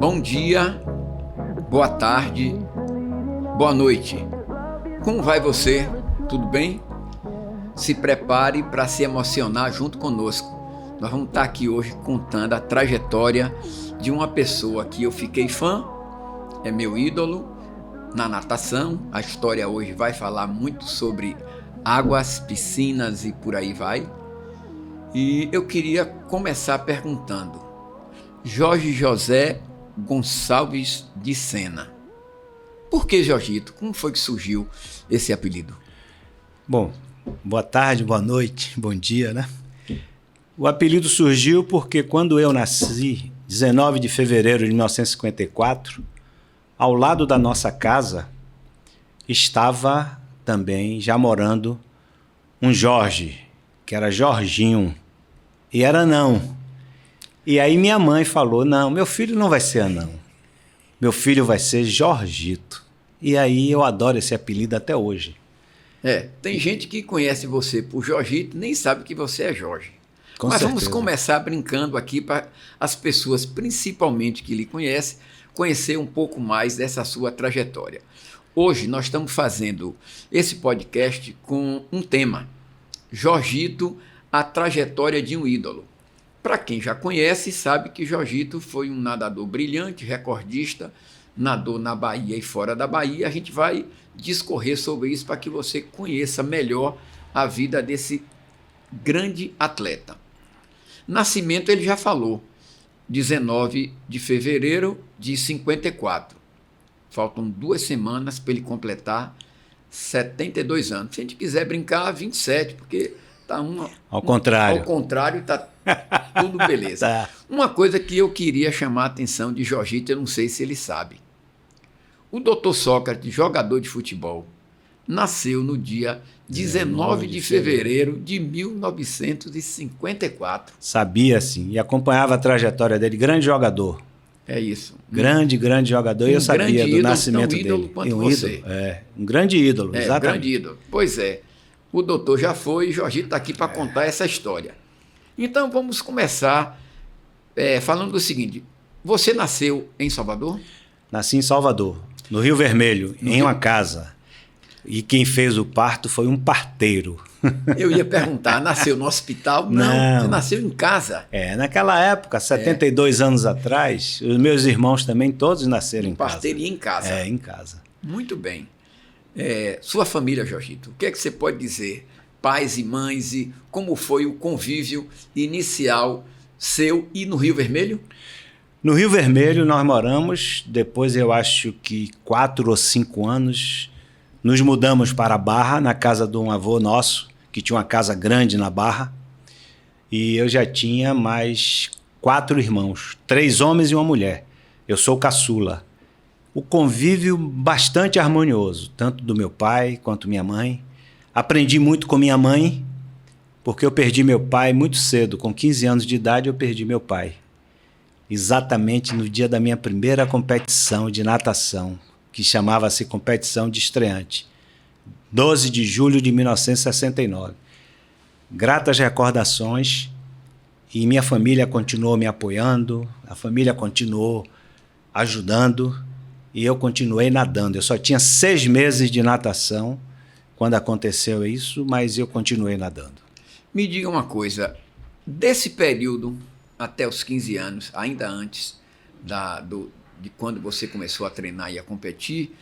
Bom dia, boa tarde, boa noite. Como vai você? Tudo bem? Se prepare para se emocionar junto conosco. Nós vamos estar aqui hoje contando a trajetória de uma pessoa que eu fiquei fã, é meu ídolo na natação. A história hoje vai falar muito sobre águas, piscinas e por aí vai. E eu queria começar perguntando: Jorge José Gonçalves de Sena. Por que Jorgito? Como foi que surgiu esse apelido? Bom, boa tarde, boa noite, bom dia, né? O apelido surgiu porque quando eu nasci, 19 de fevereiro de 1954, ao lado da nossa casa, estava também já morando um Jorge, que era Jorginho, e era anão. E aí minha mãe falou: não, meu filho não vai ser anão, meu filho vai ser Jorgito. E aí eu adoro esse apelido até hoje. Tem gente que conhece você por Jorgito e nem sabe que você é Jorge. Mas certeza. Vamos começar brincando aqui para as pessoas, principalmente que lhe conhecem, conhecer um pouco mais dessa sua trajetória. Hoje nós estamos fazendo esse podcast com um tema: Jorgito, a trajetória de um ídolo. Para quem já conhece, sabe que Jorgito foi um nadador brilhante, recordista, nadou na Bahia e fora da Bahia. A gente vai discorrer sobre isso para que você conheça melhor a vida desse grande atleta. Nascimento ele já falou, 19 de fevereiro de 54. Faltam 2 semanas para ele completar 72 anos. Se a gente quiser brincar, 27, porque está ao contrário. Ao contrário, está tudo beleza. Tá. Uma coisa que eu queria chamar a atenção de Jorgito, eu não sei se ele sabe. O Dr. Sócrates, jogador de futebol, nasceu no dia 19 de fevereiro de 1954. Sabia, sim, e acompanhava a trajetória dele, grande jogador. É isso. Grande jogador, e eu sabia do nascimento dele. Um grande ídolo quanto você. Um grande ídolo, exatamente. Grande ídolo. Pois é, o doutor já foi e Jorgito está aqui para contar essa história. Então vamos começar falando do seguinte: você nasceu em Salvador? Nasci em Salvador, no Rio Vermelho, em uma casa. E quem fez o parto foi um parteiro. Eu ia perguntar, nasceu no hospital? Não, você nasceu em casa. Naquela época, 72 anos atrás, os meus irmãos também todos nasceram em casa. Parteria em casa. Em casa. Muito bem. Sua família, Jorgito, o que é que você pode dizer? Pais e mães, e como foi o convívio inicial seu e no Rio Vermelho? No Rio Vermelho nós moramos, depois eu acho que 4 ou 5 anos, nos mudamos para a Barra, na casa de um avô nosso, que tinha uma casa grande na Barra, e eu já tinha mais 4 irmãos, 3 homens e uma mulher. Eu sou caçula. O convívio bastante harmonioso, tanto do meu pai quanto minha mãe. Aprendi muito com minha mãe, porque eu perdi meu pai muito cedo. Com 15 anos de idade eu perdi meu pai. Exatamente no dia da minha primeira competição de natação, que chamava-se competição de estreante. 12 de julho de 1969. Gratas recordações, e minha família continuou me apoiando, a família continuou ajudando, e eu continuei nadando. Eu só tinha 6 meses de natação quando aconteceu isso, mas eu continuei nadando. Me diga uma coisa, desse período até os 15 anos, ainda antes de quando você começou a treinar e a competir,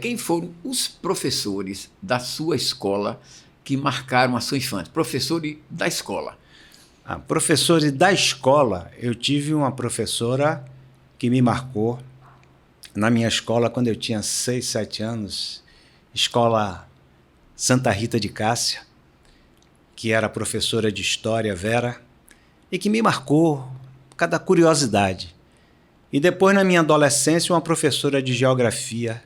quem foram os professores da sua escola que marcaram a sua infância? Professores da escola. Professores da escola, eu tive uma professora que me marcou na minha escola quando eu tinha 6, 7 anos, escola Santa Rita de Cássia, que era professora de História, Vera, e que me marcou por causa da curiosidade. E depois, na minha adolescência, uma professora de Geografia,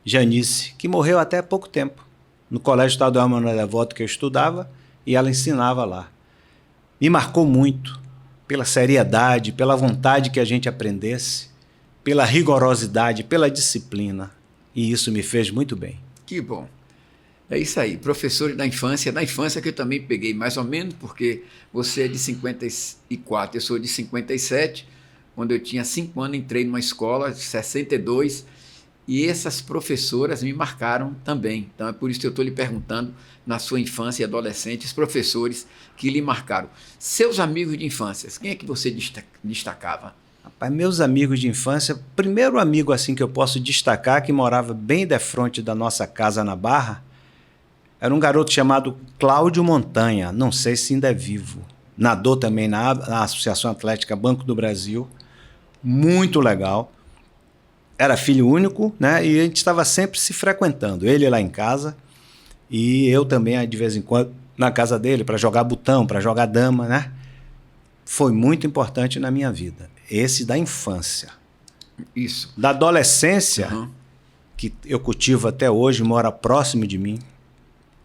Janice, que morreu até há pouco tempo, no Colégio Estadual Manuel Devoto que eu estudava, e ela ensinava lá. Me marcou muito pela seriedade, pela vontade que a gente aprendesse, pela rigorosidade, pela disciplina, e isso me fez muito bem. Que bom. É isso aí, professores da infância que eu também peguei mais ou menos, porque você é de 54, eu sou de 57, quando eu tinha 5 anos, entrei numa escola de 62 e essas professoras me marcaram também. Então é por isso que eu estou lhe perguntando, na sua infância e adolescente, os professores que lhe marcaram. Seus amigos de infância, quem é que você destacava? Rapaz, meus amigos de infância, primeiro amigo assim que eu posso destacar, que morava bem de frente da nossa casa na Barra, era um garoto chamado Cláudio Montanha, não sei se ainda é vivo. Nadou também na Associação Atlética Banco do Brasil, muito legal. Era filho único, né? E a gente estava sempre se frequentando, ele lá em casa e eu também, de vez em quando, na casa dele, para jogar botão, para jogar dama, né? Foi muito importante na minha vida. Esse da infância. Isso. Da adolescência, que eu cultivo até hoje, mora próximo de mim,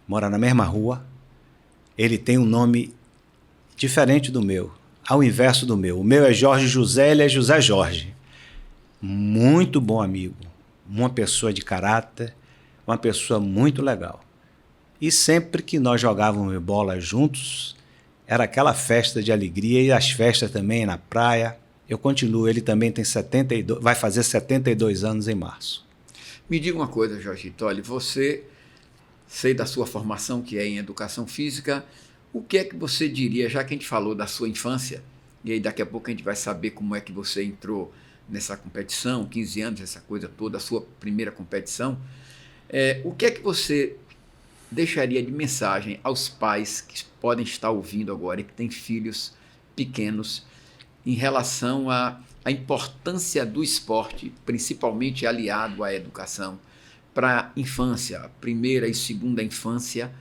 mora na mesma rua. Ele tem um nome diferente do meu, ao inverso do meu. O meu é Jorge José, ele é José Jorge. Muito bom amigo, uma pessoa de caráter, uma pessoa muito legal. E sempre que nós jogávamos bola juntos, era aquela festa de alegria e as festas também na praia. Eu continuo, ele também tem 72, vai fazer 72 anos em março. Me diga uma coisa, Jorgito, olha, você, sei da sua formação, que é em educação física, o que é que você diria, já que a gente falou da sua infância, e aí daqui a pouco a gente vai saber como é que você entrou nessa competição, 15 anos, essa coisa toda, a sua primeira competição, o que é que você deixaria de mensagem aos pais que podem estar ouvindo agora e que têm filhos pequenos em relação à importância do esporte, principalmente aliado à educação, para a infância, a primeira e segunda infância,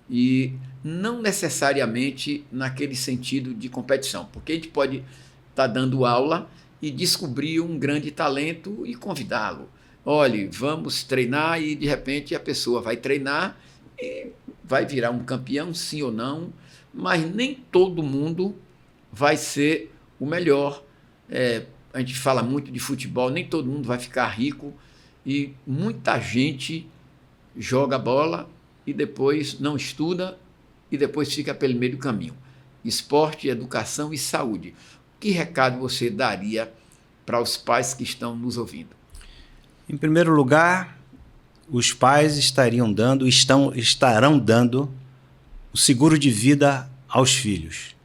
e não necessariamente naquele sentido de competição, porque a gente pode estar dando aula e descobrir um grande talento e convidá-lo. Olhe, vamos treinar e de repente a pessoa vai treinar e vai virar um campeão, sim ou não, mas nem todo mundo vai ser o melhor. A gente fala muito de futebol, nem todo mundo vai ficar rico e muita gente joga bola e depois não estuda e depois fica pelo meio do caminho. Esporte, educação e saúde. Que recado você daria para os pais que estão nos ouvindo? Em primeiro lugar, os pais estarão dando o seguro de vida aos filhos.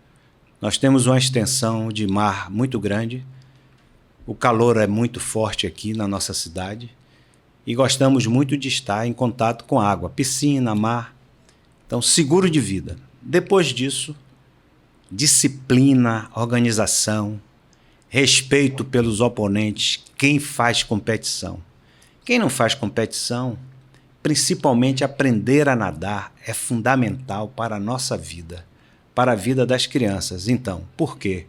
Nós temos uma extensão de mar muito grande, o calor é muito forte aqui na nossa cidade e gostamos muito de estar em contato com água, piscina, mar. Então, seguro de vida. Depois disso, disciplina, organização, respeito pelos oponentes, quem faz competição. Quem não faz competição, principalmente aprender a nadar, é fundamental para a nossa vida, para a vida das crianças. Então, por quê?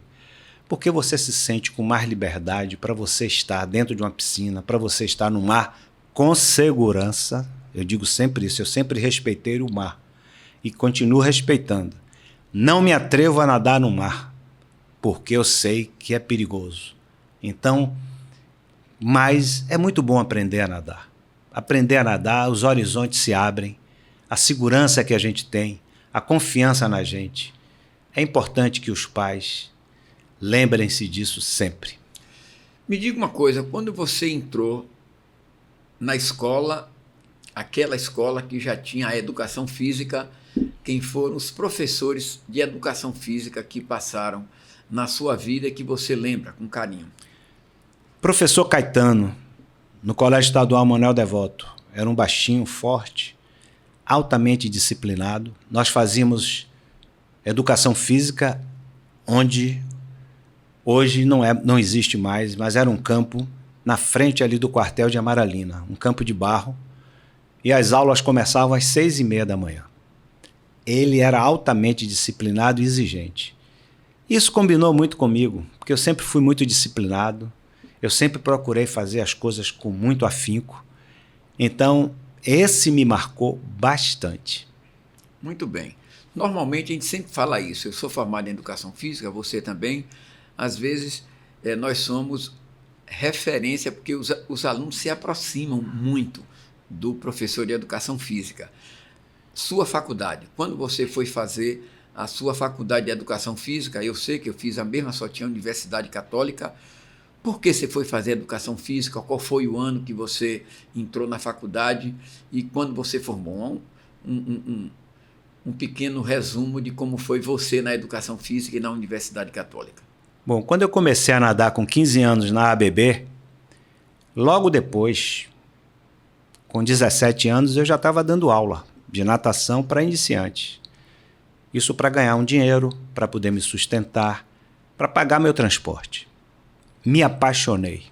Porque você se sente com mais liberdade para você estar dentro de uma piscina, para você estar no mar com segurança. Eu digo sempre isso, eu sempre respeitei o mar e continuo respeitando. Não me atrevo a nadar no mar, porque eu sei que é perigoso. Então, mas é muito bom aprender a nadar. Aprender a nadar, os horizontes se abrem, a segurança que a gente tem, a confiança na gente. É importante que os pais lembrem-se disso sempre. Me diga uma coisa, quando você entrou na escola, aquela escola que já tinha a educação física, quem foram os professores de educação física que passaram na sua vida e que você lembra com carinho? Professor Caetano, no Colégio Estadual Manuel Devoto. Era um baixinho, forte, altamente disciplinado. Nós fazíamos educação física, onde hoje não existe mais, mas era um campo na frente ali do quartel de Amaralina, um campo de barro, e as aulas começavam às 6h30 da manhã. Ele era altamente disciplinado e exigente. Isso combinou muito comigo, porque eu sempre fui muito disciplinado, eu sempre procurei fazer as coisas com muito afinco. Então, esse me marcou bastante. Muito bem. Normalmente a gente sempre fala isso. Eu sou formado em educação física, você também. Às vezes nós somos referência porque os alunos se aproximam muito do professor de educação física. Sua faculdade, quando você foi fazer a sua faculdade de Educação Física. Eu sei que eu fiz a mesma, só tinha Universidade Católica. Por que você foi fazer Educação Física? Qual foi o ano que você entrou na faculdade e quando você formou? Um pequeno resumo de como foi você na Educação Física e na Universidade Católica. Bom, quando eu comecei a nadar com 15 anos na ABB, logo depois, com 17 anos, eu já estava dando aula de natação para iniciantes. Isso para ganhar um dinheiro, para poder me sustentar, para pagar meu transporte. Me apaixonei.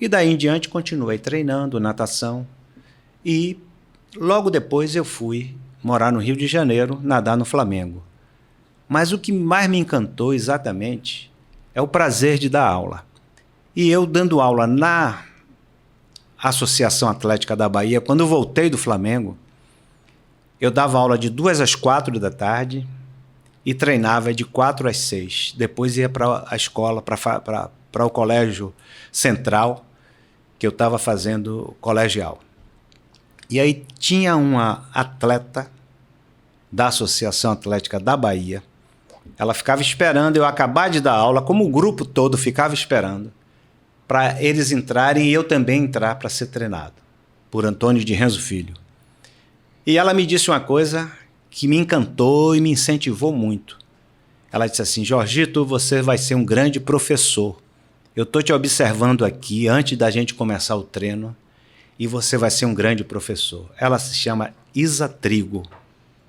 E daí em diante continuei treinando natação e logo depois eu fui morar no Rio de Janeiro, nadar no Flamengo. Mas o que mais me encantou exatamente é o prazer de dar aula. E eu dando aula na Associação Atlética da Bahia, quando eu voltei do Flamengo, eu dava aula de 2 às 4 da tarde e treinava de 4 às 6. Depois ia para a escola, para o colégio central, que eu estava fazendo colegial. E aí tinha uma atleta da Associação Atlética da Bahia. Ela ficava esperando eu acabar de dar aula, como o grupo todo ficava esperando, para eles entrarem e eu também entrar para ser treinado, por Antônio de Renzo Filho. E ela me disse uma coisa que me encantou e me incentivou muito. Ela disse assim: Jorgito, você vai ser um grande professor. Eu estou te observando aqui antes da gente começar o treino e você vai ser um grande professor. Ela se chama Isa Trigo,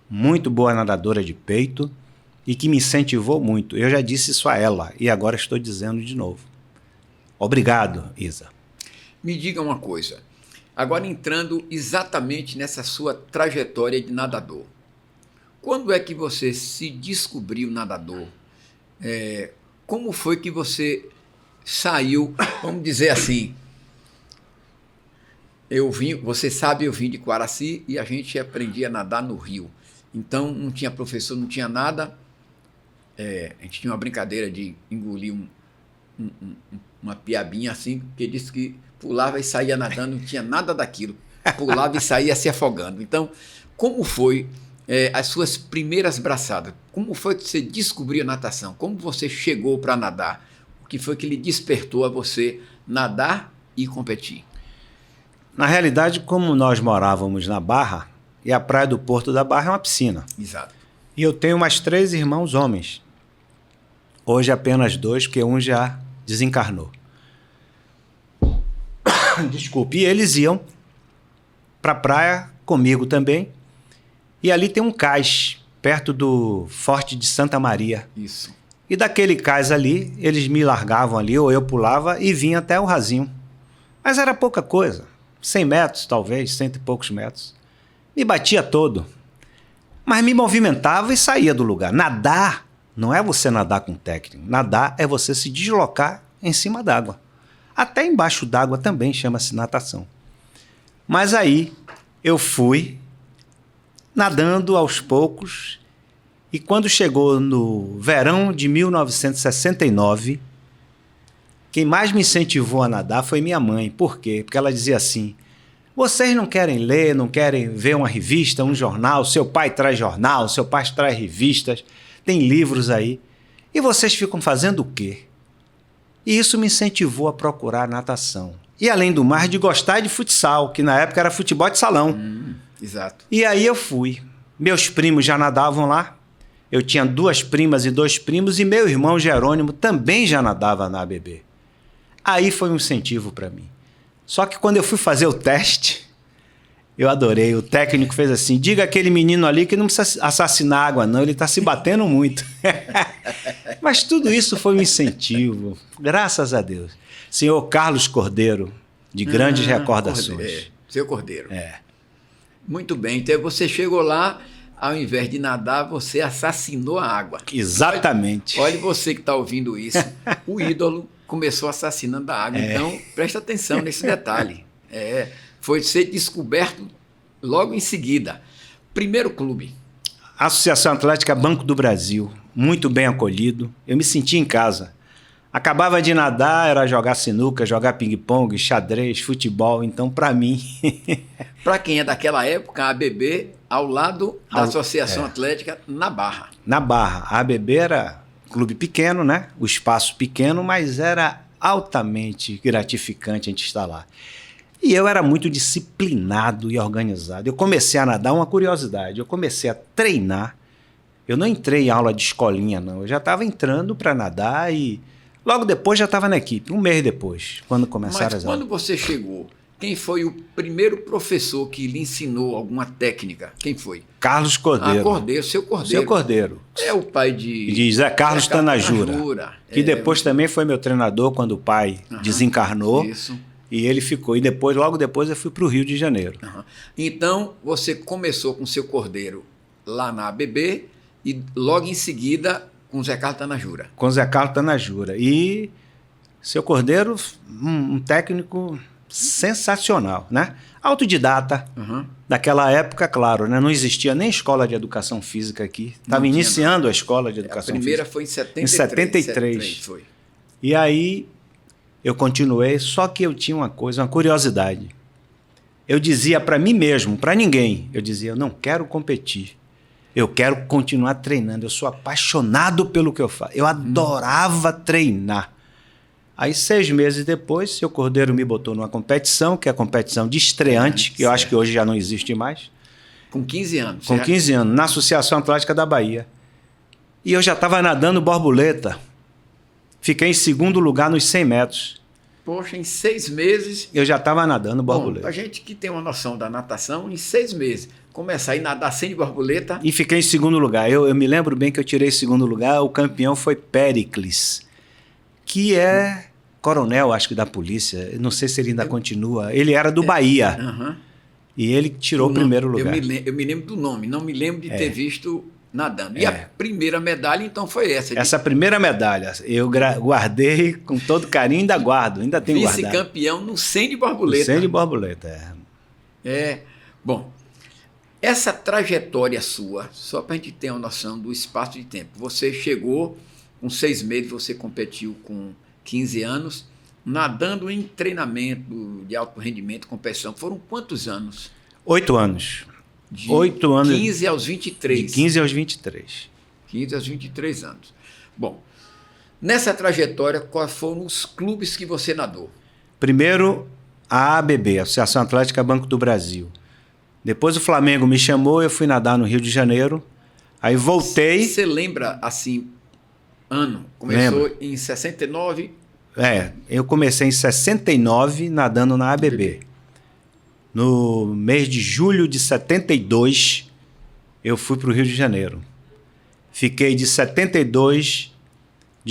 muito boa nadadora de peito e que me incentivou muito. Eu já disse isso a ela e agora estou dizendo de novo. Obrigado, Isa. Me diga uma coisa, agora entrando exatamente nessa sua trajetória de nadador. Quando é que você se descobriu nadador? Como foi que você saiu, vamos dizer assim, você sabe, eu vim de Quaraci e a gente aprendia a nadar no rio. Então não tinha professor, não tinha nada. A gente tinha uma brincadeira de engolir uma piabinha assim, que disse que pulava e saía nadando, não tinha nada daquilo. Pulava e saía se afogando. Então, como foi as suas primeiras braçadas? Como foi que você descobriu a natação? Como você chegou para nadar? O que foi que lhe despertou a você nadar e competir? Na realidade, como nós morávamos na Barra, e a praia do Porto da Barra é uma piscina. Exato. E eu tenho mais 3 irmãos homens. Hoje apenas 2, porque um já desencarnou. Desculpe. E eles iam para a praia comigo também. E ali tem um cais, perto do Forte de Santa Maria. Isso. E daquele cais ali, eles me largavam ali, ou eu pulava e vinha até o rasinho. Mas era pouca coisa. 100 metros, talvez, 100 e poucos metros. Me batia todo. Mas me movimentava e saía do lugar. Nadar não é você nadar com técnico. Nadar é você se deslocar em cima d'água. Até embaixo d'água também chama-se natação. Mas aí eu fui nadando aos poucos e quando chegou no verão de 1969, quem mais me incentivou a nadar foi minha mãe. Por quê? Porque ela dizia assim: vocês não querem ler, não querem ver uma revista, um jornal, seu pai traz jornal, seu pai traz revistas, tem livros aí, e vocês ficam fazendo o quê? E isso me incentivou a procurar natação. E além do mais, de gostar de futsal, que na época era futebol de salão. Exato. E aí eu fui. Meus primos já nadavam lá, eu tinha 2 primas e 2 primos, e meu irmão Jerônimo também já nadava na ABB. Aí foi um incentivo para mim. Só que quando eu fui fazer o teste, eu adorei. O técnico fez assim: diga aquele menino ali que não precisa assassinar água não, ele está se batendo muito. Mas tudo isso foi um incentivo, graças a Deus. Senhor Carlos Cordeiro, de grandes recordações. Seu Cordeiro. Muito bem, então você chegou lá, ao invés de nadar, você assassinou a água. Exatamente. Olha você que está ouvindo isso, o ídolo começou assassinando a água, então presta atenção nesse detalhe. Foi ser descoberto logo em seguida. Primeiro clube. Associação Atlética Banco do Brasil, muito bem acolhido, eu me senti em casa. Acabava de nadar, era jogar sinuca, jogar ping-pong, xadrez, futebol. Então, para mim... Para quem é daquela época, a ABB ao lado da Associação Atlética na Barra. Na Barra. A ABB era um clube pequeno, né? O espaço pequeno, mas era altamente gratificante a gente estar lá. E eu era muito disciplinado e organizado. Eu comecei a nadar, uma curiosidade, eu comecei a treinar. Eu não entrei em aula de escolinha, não. Eu já estava entrando para nadar e logo depois já estava na equipe, um mês depois, quando começaram as aulas. Mas quando você chegou, quem foi o primeiro professor que lhe ensinou alguma técnica? Quem foi? Carlos Cordeiro. Ah, Cordeiro, seu Cordeiro. Seu Cordeiro. É o pai de Zé Carlos Tanajura. Que depois também foi meu treinador quando o pai desencarnou. Isso. E ele ficou. E depois, logo depois, eu fui para o Rio de Janeiro. Então, você começou com seu Cordeiro lá na ABB e logo em seguida com Zé Carlos Tanajura. Com Zé Carlos Tanajura. E seu Cordeiro, um técnico sensacional, né? Autodidata. Naquela época, claro, né? Não existia nem escola de educação física aqui. Estava iniciando a escola de educação física. A primeira foi em 73. Em 73. Foi. E aí eu continuei, só que eu tinha uma coisa, uma curiosidade. Eu dizia para mim mesmo, para ninguém, eu dizia, eu não quero competir. Eu quero continuar treinando. Eu sou apaixonado pelo que eu faço. Eu adorava treinar. Aí, 6 meses depois, seu Cordeiro me botou numa competição, que é a competição de estreante, que eu acho que hoje já não existe mais. Com 15 anos. Com 15 anos, na Associação Atlética da Bahia. E eu já estava nadando borboleta. Fiquei em segundo lugar nos 100 metros. Poxa, em 6 meses... Eu já estava nadando borboleta. Bom, a gente que tem uma noção da natação, em 6 meses, começar a nadar sem borboleta... E fiquei em segundo lugar. Eu me lembro bem que eu tirei segundo lugar, o campeão foi Péricles, que é coronel, acho que da polícia. Não sei se ele ainda continua. Ele era do Bahia. E ele tirou o primeiro lugar. Eu me lembro do nome, não me lembro de ter visto nadando. E a primeira medalha, então, foi essa. Essa primeira medalha, eu guardei com todo carinho, ainda guardo, ainda tenho guardado. Vice-campeão no 100 de borboleta. 100 de borboleta, Bom, essa trajetória sua, só para a gente ter uma noção do espaço de tempo. Você chegou, com 6 meses, você competiu com 15 anos, nadando em treinamento de alto rendimento, competição. Foram quantos anos? 8 anos. De 8 anos. 15 aos 23. De 15 aos 23. 15 aos 23 anos. Bom, nessa trajetória, quais foram os clubes que você nadou? Primeiro, a ABB, Associação Atlética Banco do Brasil. Depois o Flamengo me chamou, eu fui nadar no Rio de Janeiro. Aí voltei... Você lembra, assim, ano? Começou em 69? Eu comecei em 69 nadando na ABB. No mês de julho de 72, eu fui para o Rio de Janeiro. Fiquei de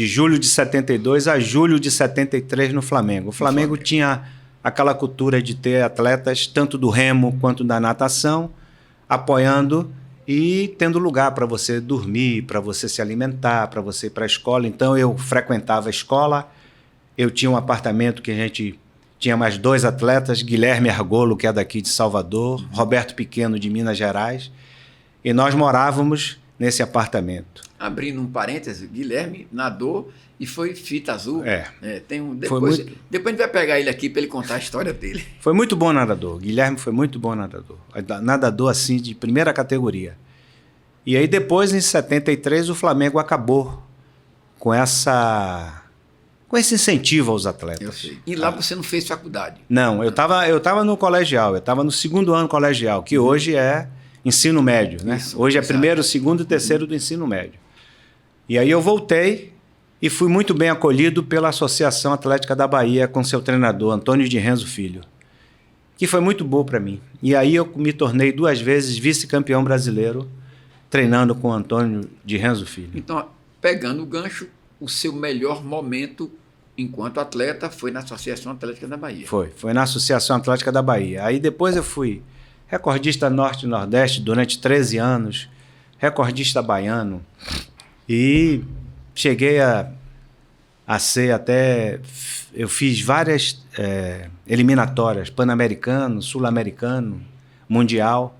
julho de 72 a julho de 73 no Flamengo. O Flamengo tinha aquela cultura de ter atletas, tanto do remo quanto da natação, apoiando e tendo lugar para você dormir, para você se alimentar, para você ir para a escola. Então, eu frequentava a escola, eu tinha um apartamento que a gente tinha mais 2 atletas, Guilherme Argolo, que é daqui de Salvador, Roberto Pequeno, de Minas Gerais, e nós morávamos nesse apartamento. Abrindo um parêntese, Guilherme nadou e foi fita azul. Depois a gente vai pegar ele aqui para ele contar a história dele. Foi muito bom nadador. Guilherme foi muito bom nadador. Nadador, assim, de primeira categoria. E aí, depois, em 73, o Flamengo acabou com esse incentivo aos atletas. Eu sei. E lá você não fez faculdade? Não, eu tava no colegial. Eu estava no 2º ano colegial, que hoje é ensino médio, né? Isso, hoje é 1º, 2º e 3º do ensino médio. E aí eu voltei e fui muito bem acolhido pela Associação Atlética da Bahia com seu treinador, Antônio de Renzo Filho, que foi muito bom para mim. E aí eu me tornei 2 vezes vice-campeão brasileiro, treinando com o Antônio de Renzo Filho. Então, pegando o gancho, o seu melhor momento enquanto atleta foi na Associação Atlética da Bahia. Foi na Associação Atlética da Bahia. Aí depois eu fui recordista Norte e Nordeste durante 13 anos, recordista baiano, e cheguei a ser até... Eu fiz várias eliminatórias, Pan-Americano, Sul-Americano, Mundial.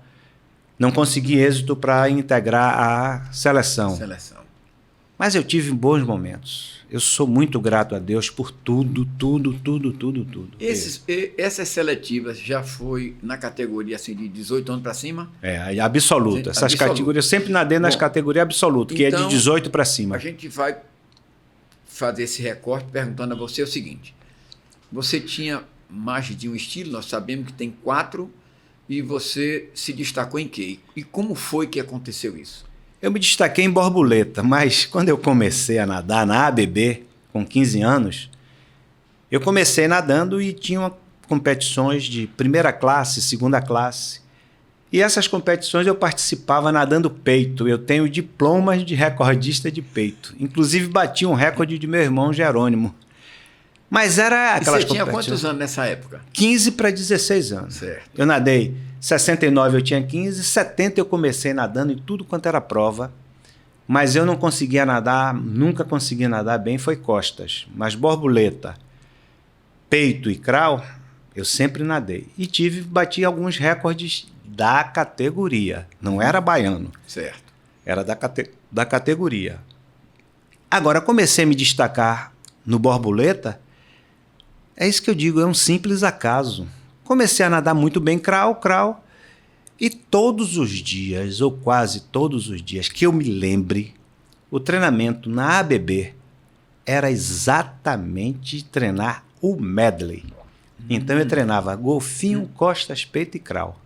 Não consegui êxito para integrar a seleção. Mas eu tive bons momentos. Eu sou muito grato a Deus por tudo. Essas seletivas já foi na categoria assim, de 18 anos para cima? Absoluta. Essas categorias, eu sempre nadei nas categorias absolutas, que então, é de 18 para cima. A gente vai fazer esse recorte perguntando a você o seguinte. Você tinha mais de um estilo, nós sabemos que tem 4, e você se destacou em quê? E como foi que aconteceu isso? Eu me destaquei em borboleta, mas quando eu comecei a nadar na ABB, com 15 anos, eu comecei nadando e tinha competições de primeira classe, segunda classe. E essas competições eu participava nadando peito. Eu tenho diplomas de recordista de peito. Inclusive bati um recorde de meu irmão Jerônimo. Mas era aquelas competições... E você tinha quantos anos nessa época? 15 para 16 anos. Certo. Eu nadei 69, eu tinha 15, 70 eu comecei nadando em tudo quanto era prova. Mas eu não conseguia nadar, nunca consegui nadar bem, foi costas. Mas borboleta, peito e crawl, eu sempre nadei. E bati alguns recordes da categoria. Não era baiano. Certo. Era da categoria. Agora, comecei a me destacar no borboleta, é isso que eu digo, é um simples acaso. Comecei a nadar muito bem crawl, e todos os dias, ou quase todos os dias, que eu me lembre, o treinamento na ABB era exatamente treinar o medley. Então eu treinava golfinho, costas, peito e crawl.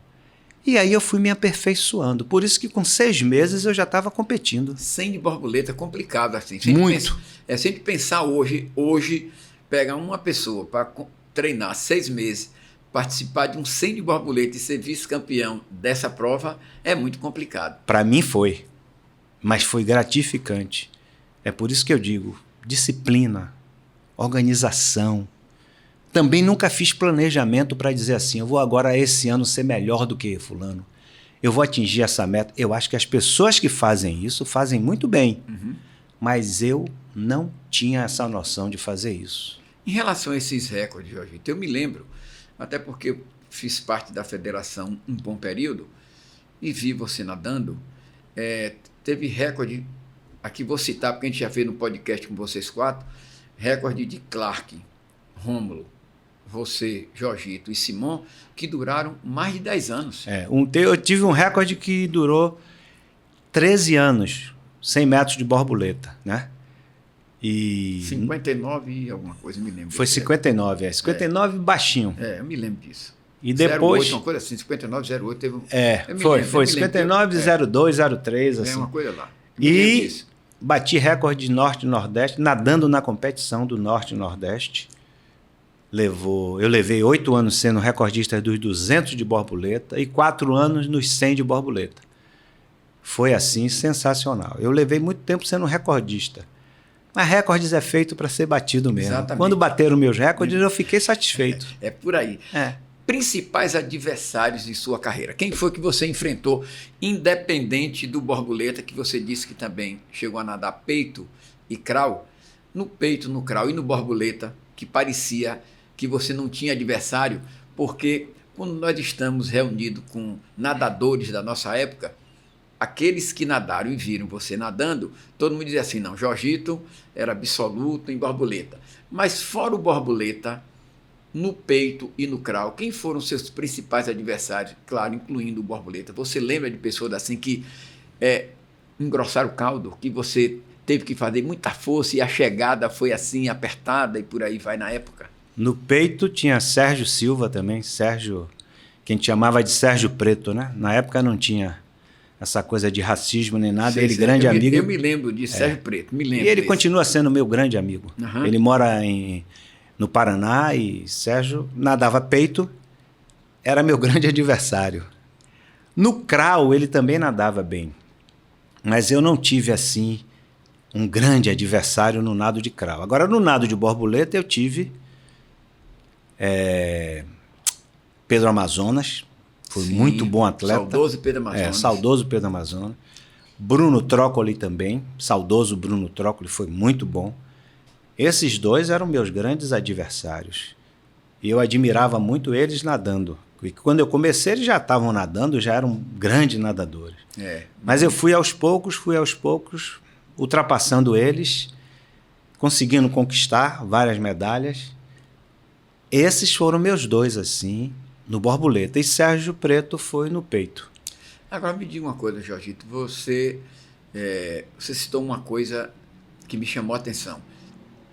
E aí eu fui me aperfeiçoando. Por isso que com 6 meses eu já estava competindo. 100 de borboleta é complicado assim. Muito. Se a gente pensar hoje pegar uma pessoa para treinar 6 meses, participar de um 100 de borboleta e ser vice-campeão dessa prova é muito complicado. Para mim foi, mas foi gratificante. É por isso que eu digo, disciplina, organização. Também nunca fiz planejamento para dizer assim, eu vou agora esse ano ser melhor do que fulano. Eu vou atingir essa meta. Eu acho que as pessoas que fazem isso fazem muito bem. Uhum. Mas eu não tinha essa noção de fazer isso. Em relação a esses recordes, Jorge, eu me lembro, até porque eu fiz parte da federação um bom período e vi você nadando, teve recorde, aqui vou citar, porque a gente já fez no podcast com vocês 4, recorde de Clark, Rômulo, você, Jorgito e Simon, que duraram mais de 10 anos. Eu tive um recorde que durou 13 anos, 100 metros de borboleta, né? E 59 e alguma coisa, me lembro. Foi 59, 59 baixinho. Eu me lembro disso. E depois... 08, uma coisa assim, 59, 08 teve... Foi 59, 02, 03, assim. Uma coisa lá. E bati recorde de Norte e Nordeste, nadando na competição do Norte e Nordeste. Eu levei 8 anos sendo recordista dos 200 de borboleta e 4 anos nos 100 de borboleta. Foi assim, sensacional. Eu levei muito tempo sendo recordista. Mas recordes é feito para ser batido mesmo. Exatamente. Quando bateram meus recordes, eu fiquei satisfeito. É por aí. Principais adversários de sua carreira. Quem foi que você enfrentou, independente do borboleta, que você disse que também chegou a nadar peito e crawl? No peito, no crawl e no borboleta, que parecia que você não tinha adversário, porque quando nós estamos reunidos com nadadores da nossa época, aqueles que nadaram e viram você nadando, todo mundo dizia assim, não, Jorgito era absoluto em borboleta. Mas fora o borboleta, no peito e no crawl, quem foram seus principais adversários? Claro, incluindo o borboleta. Você lembra de pessoas assim que engrossaram o caldo, que você teve que fazer muita força e a chegada foi assim, apertada e por aí vai na época? No peito tinha Sérgio Silva também, Sérgio, que a gente chamava de Sérgio Preto, né? Na época não tinha essa coisa de racismo nem nada, ele grande amigo. Eu me lembro de Sérgio Preto, me lembro. E ele continua sendo meu grande amigo. Uhum. Ele mora no Paraná e Sérgio nadava peito, era meu grande adversário. No crawl ele também nadava bem, mas eu não tive assim um grande adversário no nado de crawl. Agora no nado de borboleta eu tive Pedro Amazonas, foi muito bom atleta. Saudoso Pedro Amazonas. Saudoso Pedro Amazonas. Bruno Trócoli também, saudoso Bruno Trócoli, foi muito bom. Esses dois eram meus grandes adversários. E eu admirava muito eles nadando. E quando eu comecei, eles já estavam nadando, já eram grandes nadadores. Mas eu fui aos poucos, ultrapassando eles, conseguindo conquistar várias medalhas. Esses foram meus dois, assim, no borboleta. E Sérgio Preto foi no peito. Agora me diga uma coisa, Jorgito. Você citou uma coisa que me chamou a atenção.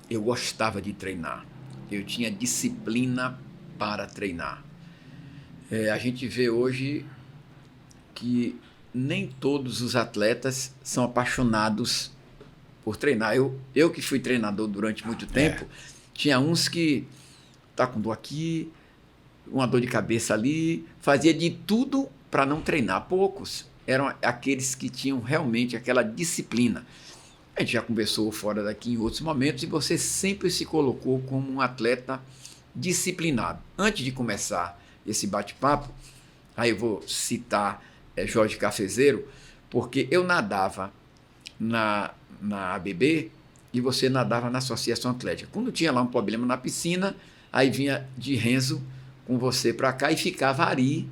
Eu gostava de treinar. Eu tinha disciplina para treinar. A gente vê hoje que nem todos os atletas são apaixonados por treinar. Eu que fui treinador durante muito tempo, tinha uns que tá com dor aqui, uma dor de cabeça ali, fazia de tudo para não treinar. Poucos eram aqueles que tinham realmente aquela disciplina. A gente já conversou fora daqui em outros momentos e você sempre se colocou como um atleta disciplinado. Antes de começar esse bate-papo, aí eu vou citar Jorge Cafezeiro, porque eu nadava na ABB e você nadava na Associação Atlética. Quando tinha lá um problema na piscina, aí vinha de Renzo com você para cá e ficava Ari.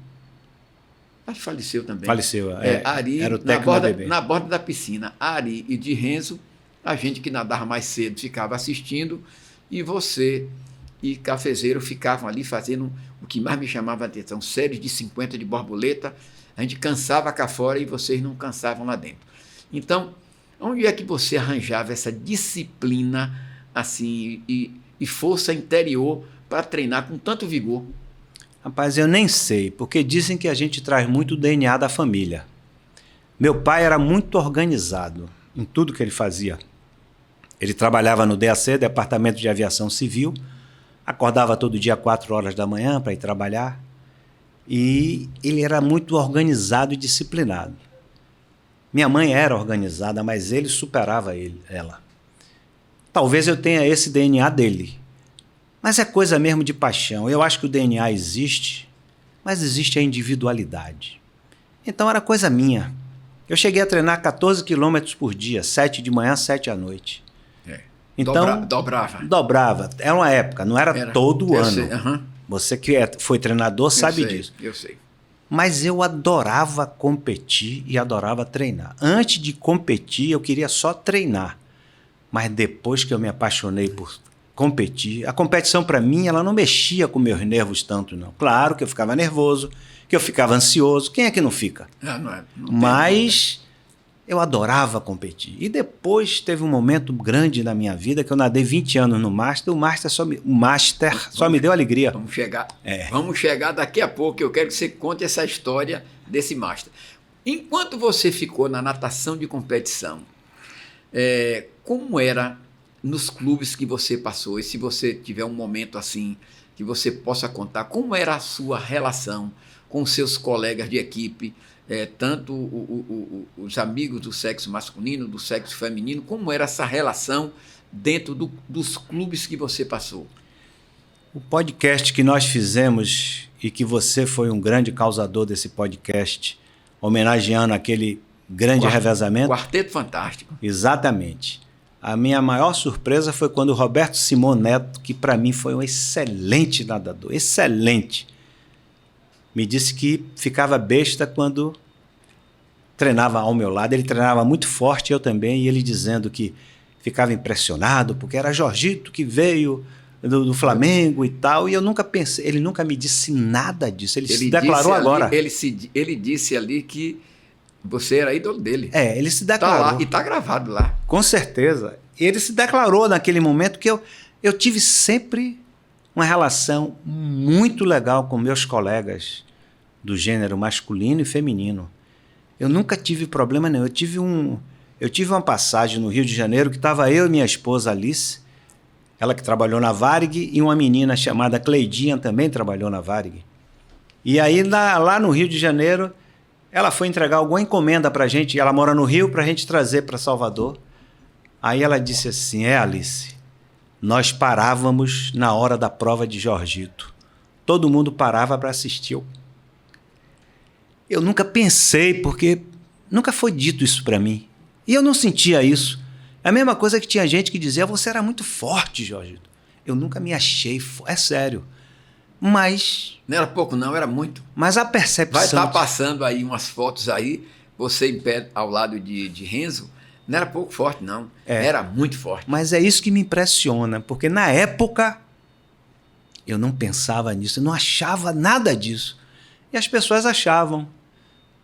Acho que faleceu também. Faleceu. Ari, era o técnico da ABB. Na borda da piscina. Ari e de Renzo, a gente que nadava mais cedo ficava assistindo e você e Cafezeiro ficavam ali fazendo o que mais me chamava a atenção, séries de 50 de borboleta. A gente cansava cá fora e vocês não cansavam lá dentro. Então, onde é que você arranjava essa disciplina assim e força interior para treinar com tanto vigor? Rapaz, eu nem sei, porque dizem que a gente traz muito o DNA da família. Meu pai era muito organizado em tudo que ele fazia. Ele trabalhava no DAC, Departamento de Aviação Civil, acordava todo dia 4 horas da manhã para ir trabalhar, e ele era muito organizado e disciplinado. Minha mãe era organizada, mas ele superava ela. Talvez eu tenha esse DNA dele. Mas é coisa mesmo de paixão. Eu acho que o DNA existe, mas existe a individualidade. Então era coisa minha. Eu cheguei a treinar 14 quilômetros por dia, 7 de manhã, 7 à noite. Então, dobrava. Dobrava. Era uma época, não era todo ano. Sei, Você que foi treinador sabe disso. Eu sei. Mas eu adorava competir e adorava treinar. Antes de competir, eu queria só treinar. Mas depois que eu me apaixonei por competir, a competição para mim, ela não mexia com meus nervos tanto, não. Claro que eu ficava nervoso, que eu ficava ansioso. Quem é que não fica? Não Mas eu adorava competir. E depois teve um momento grande na minha vida que eu nadei 20 anos no Master. O Master só me deu alegria. Vamos chegar daqui a pouco. Eu quero que você conte essa história desse Master. Enquanto você ficou na natação de competição, como era nos clubes que você passou? E se você tiver um momento assim que você possa contar, como era a sua relação com seus colegas de equipe, tanto os amigos do sexo masculino, do sexo feminino, como era essa relação dentro dos clubes que você passou? O podcast que nós fizemos e que você foi um grande causador desse podcast, homenageando aquele grande revezamento. Quarteto Fantástico. Exatamente. A minha maior surpresa foi quando o Roberto Simão Neto, que para mim foi um excelente nadador, excelente, me disse que ficava besta quando treinava ao meu lado. Ele treinava muito forte, eu também, e ele dizendo que ficava impressionado, porque era Jorgito que veio do Flamengo e tal, e eu nunca pensei, ele nunca me disse nada disso, ele se declarou agora. Ele disse ali que você era ídolo dele. Ele se declarou. Tá lá, e tá gravado lá. Com certeza. Ele se declarou naquele momento que eu tive sempre uma relação muito legal com meus colegas do gênero masculino e feminino. Eu nunca tive problema nenhum. Eu tive uma passagem no Rio de Janeiro que estava eu e minha esposa Alice, ela que trabalhou na Varig, e uma menina chamada Cleidinha também trabalhou na Varig. E aí lá no Rio de Janeiro, ela foi entregar alguma encomenda para a gente, ela mora no Rio, para a gente trazer para Salvador. Aí ela disse assim, Alice, nós parávamos na hora da prova de Jorgito. Todo mundo parava para assistir. Eu nunca pensei, porque nunca foi dito isso para mim. E eu não sentia isso. É a mesma coisa que tinha gente que dizia, você era muito forte, Jorgito. Eu nunca me achei, é sério. Mas... Não era pouco não, era muito. Mas a percepção... Vai estar passando aí umas fotos aí, você em pé ao lado de Renzo, Não era pouco forte, não. Era muito forte. Mas é isso que me impressiona, porque na época eu não pensava nisso, eu não achava nada disso. E as pessoas achavam.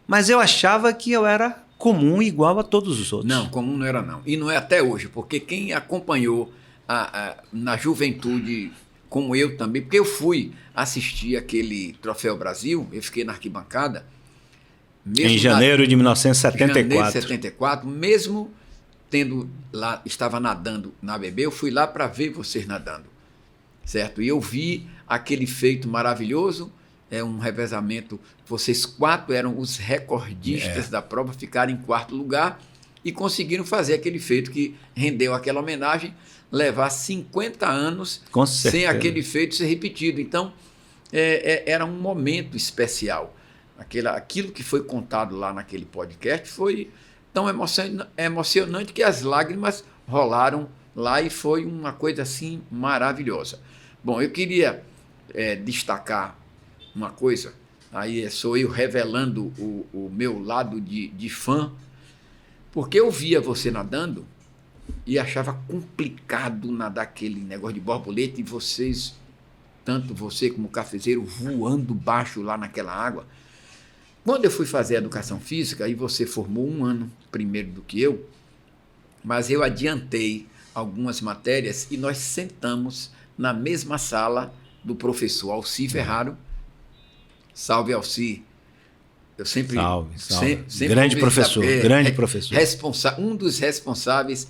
Mas eu achava que eu era comum, igual a todos os outros. Não, comum não era não. E não é até hoje, porque quem acompanhou na juventude, como eu também, porque eu fui assistir aquele Troféu Brasil, eu fiquei na arquibancada. Em janeiro de 1974. Janeiro de 74, mesmo tendo lá, estava nadando na BB, eu fui lá para ver vocês nadando, certo? E eu vi aquele feito maravilhoso, um revezamento, vocês 4 eram os recordistas da prova, ficaram em 4º lugar e conseguiram fazer aquele feito que rendeu aquela homenagem, levar 50 anos sem aquele feito ser repetido. Então, era um momento especial. Aquilo que foi contado lá naquele podcast foi tão emocionante que as lágrimas rolaram lá e foi uma coisa assim maravilhosa. Bom, eu queria destacar uma coisa, aí sou eu revelando o meu lado de fã, porque eu via você nadando e achava complicado nadar aquele negócio de borboleta e vocês, tanto você como o cafezeiro, voando baixo lá naquela água. Quando eu fui fazer educação física, e você formou 1 ano primeiro do que eu, mas eu adiantei algumas matérias e nós sentamos na mesma sala do professor Alci Ferraro. Salve, Alci. Eu sempre... Salve. Sempre grande professor, grande professor. Um dos responsáveis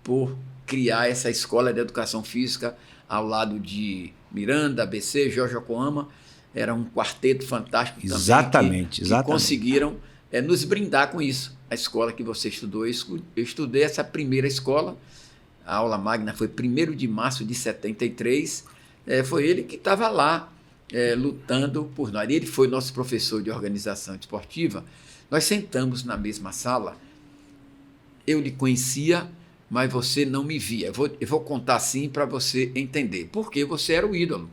por criar essa escola de educação física ao lado de Miranda, ABC, Jorge Yokohama. Era um quarteto fantástico também. Exatamente. Que conseguiram nos brindar com isso. A escola que você estudou, eu estudei essa primeira escola. A aula magna foi 1º de março de 73. Foi ele que estava lá lutando por nós. Ele foi nosso professor de organização esportiva. Nós sentamos na mesma sala. Eu lhe conhecia, mas você não me via. Eu vou contar assim para você entender. Porque você era o ídolo.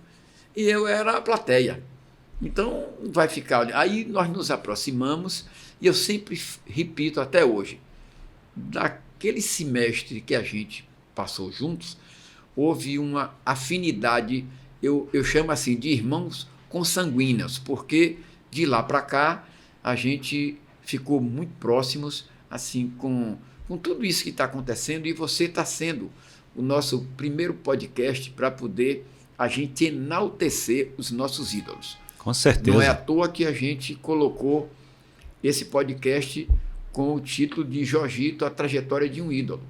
E eu era a plateia. Então, vai ficar... Aí nós nos aproximamos e eu sempre repito até hoje, daquele semestre que a gente passou juntos, houve uma afinidade, eu chamo assim de irmãos consanguíneos, porque de lá para cá a gente ficou muito próximos assim, com tudo isso que está acontecendo, e você está sendo o nosso primeiro podcast para poder a gente enaltecer os nossos ídolos. Com certeza. Não é à toa que a gente colocou esse podcast com o título de Jorgito, a trajetória de um ídolo.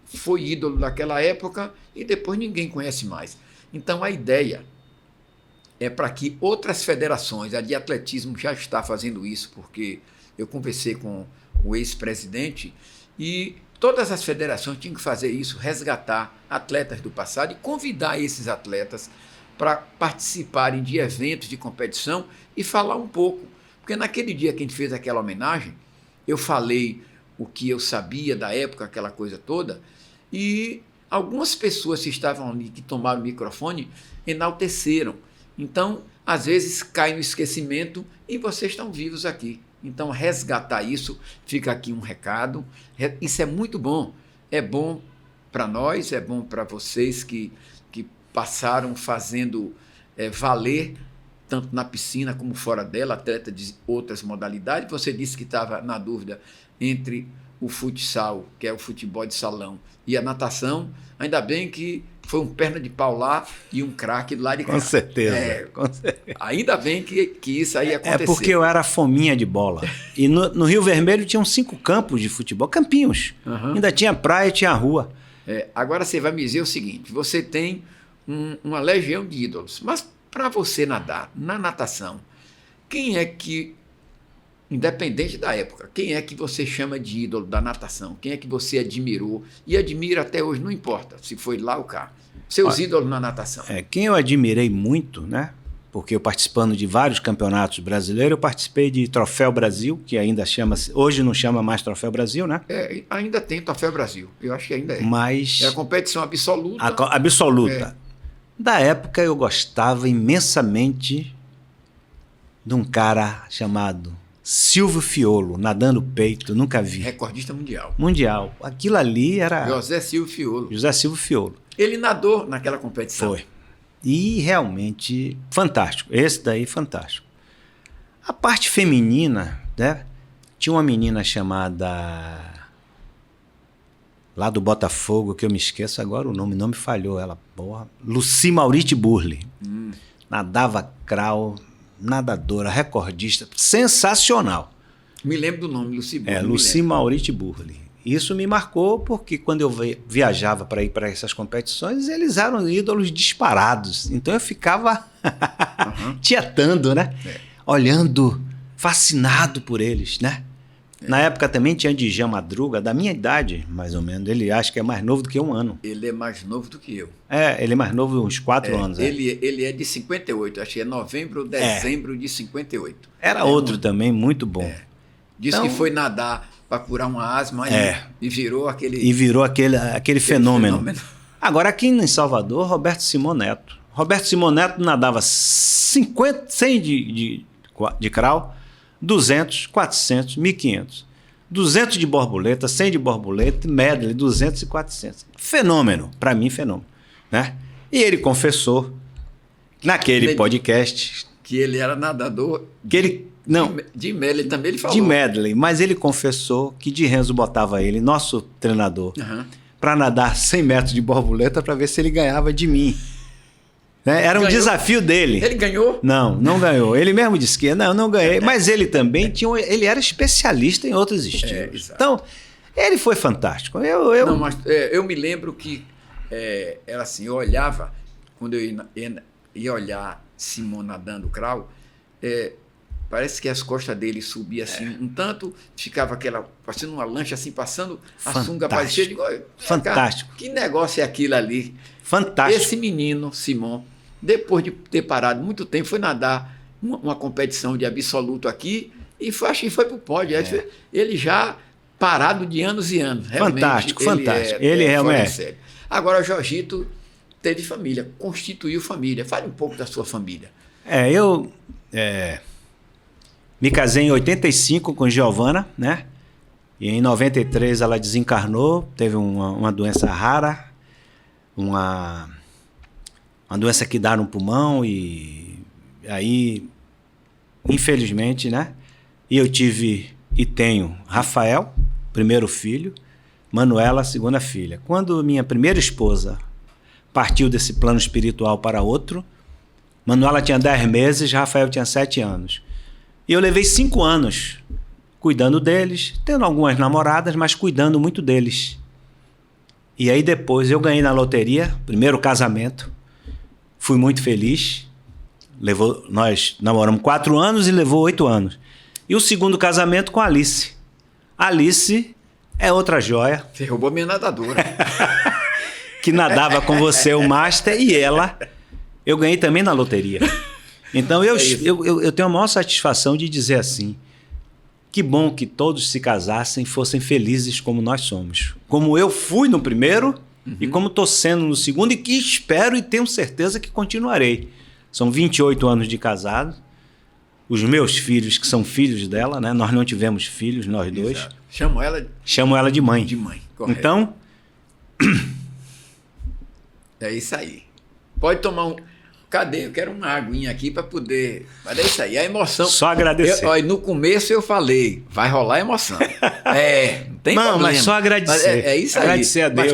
Foi ídolo naquela época e depois ninguém conhece mais. Então a ideia é para que outras federações, a de atletismo já está fazendo isso, porque eu conversei com o ex-presidente e todas as federações tinham que fazer isso, resgatar atletas do passado e convidar esses atletas para participarem de eventos de competição e falar um pouco. Porque naquele dia que a gente fez aquela homenagem, eu falei o que eu sabia da época, aquela coisa toda, e algumas pessoas que estavam ali, que tomaram o microfone, enalteceram. Então, às vezes, cai no esquecimento e vocês estão vivos aqui. Então, resgatar isso, fica aqui um recado. Isso é muito bom. É bom para nós, é bom para vocês que passaram fazendo valer, tanto na piscina como fora dela, atleta de outras modalidades. Você disse que estava na dúvida entre o futsal, que é o futebol de salão, e a natação. Ainda bem que foi um perna de pau lá e um craque lá de cá. Com certeza. Com certeza. Ainda bem que isso aí aconteceu. É porque eu era fominha de bola. E no Rio Vermelho tinham 5 campos de futebol, campinhos. Uhum. Ainda tinha praia, tinha rua. Agora você vai me dizer o seguinte, você tem uma legião de ídolos, mas para você nadar, na natação, quem é que, independente da época, quem é que você chama de ídolo da natação? Quem é que você admirou e admira até hoje, não importa se foi lá ou cá? Seus ídolos na natação. Quem eu admirei muito, né? Porque eu participando de vários campeonatos brasileiros, eu participei de Troféu Brasil, que ainda chama-se, hoje não chama mais Troféu Brasil, né? Ainda tem Troféu Brasil, eu acho que ainda é. Mas é a competição absoluta. Absoluta. Da época eu gostava imensamente de um cara chamado Silvio Fiolo, nadando peito, nunca vi. Recordista mundial. Mundial. Aquilo ali era... José Silvio Fiolo. José Silvio Fiolo. Ele nadou naquela competição. Foi. E realmente fantástico. Esse daí, fantástico. A parte feminina, né? Tinha uma menina chamada... Lá do Botafogo, que eu me esqueço agora o nome. Não me falhou ela, porra. Lucy Maurite Burley. Nadava crawl, nadadora, recordista. Sensacional. Me lembro do nome, Lucy Burley. Lucy Maurite Burley. Isso me marcou porque quando eu viajava para ir para essas competições, eles eram ídolos disparados. Então eu ficava tietando, né? Olhando, fascinado por eles, né? Na época também tinha Djan Madruga, da minha idade, mais ou menos. Ele acho que é mais novo do que 1 ano. Ele é mais novo do que eu. Ele é mais novo uns 4 anos. Ele é de 58, acho que é novembro ou dezembro de 58. Era outro também, muito bom. Disse que foi nadar para curar uma asma e virou aquele... E virou aquele fenômeno. Agora, aqui em Salvador, Roberto Simoneto. Roberto Simoneto nadava 100 de crawl, 200, 400, 1.500. 200 de borboleta, 100 de borboleta, medley, 200 e 400. Fenômeno, para mim, fenômeno. Né? E ele confessou, naquele podcast... Que ele era nadador... De medley também ele falou. De medley, mas ele confessou que de Renzo botava ele, nosso treinador, para nadar 100 metros de borboleta para ver se ele ganhava de mim. Né? Era um desafio dele. Ele ganhou? Não ganhou. Ele mesmo disse que não ganhei. Mas ele também ele era especialista em outros estilos. Então, ele foi fantástico. Não, mas eu me lembro que era assim, eu olhava, quando eu ia olhar Simon nadando crawl, parece que as costas dele subiam assim, um tanto, ficava parecendo uma lancha assim, passando a sunga parecia. Fantástico. Cara, que negócio é aquilo ali? Fantástico. Esse menino, Simon, depois de ter parado muito tempo, foi nadar uma competição de absoluto aqui e acho que foi para o pódio. Ele já parado de anos e anos. Fantástico, fantástico. Ele realmente sério. Agora, o Jorgito teve família, constituiu família. Fale um pouco da sua família. Eu me casei em 85 com Giovana, né? E em 93 ela desencarnou, teve uma doença rara, uma doença que dá no pulmão e aí, infelizmente, né? E eu tive e tenho Rafael, primeiro filho, Manuela, segunda filha. Quando minha primeira esposa partiu desse plano espiritual para outro, Manuela tinha 10 meses, Rafael tinha 7 anos. E eu levei 5 anos cuidando deles, tendo algumas namoradas, mas cuidando muito deles. E aí depois eu ganhei na loteria, primeiro casamento, fui muito feliz. Nós namoramos 4 anos e levou 8 anos. E o segundo casamento com a Alice. Alice é outra joia. Você roubou minha nadadora. Que nadava com você o Master e ela, eu ganhei também na loteria. Então eu tenho a maior satisfação de dizer assim, que bom que todos se casassem e fossem felizes como nós somos. Como eu fui no primeiro e como estou sendo no segundo e que espero e tenho certeza que continuarei. São 28 anos de casado. Os meus filhos, que são filhos dela, né? Nós não tivemos filhos, nós dois. Exato. Chamo ela de mãe. De mãe, correto. Então... É isso aí. Pode tomar um... Cadê? Eu quero uma aguinha aqui para poder... Mas é isso aí, a emoção... Só agradecer. No começo eu falei, vai rolar emoção. Não tem problema. Mas só agradecer. Mas é isso aí. Agradecer a Deus.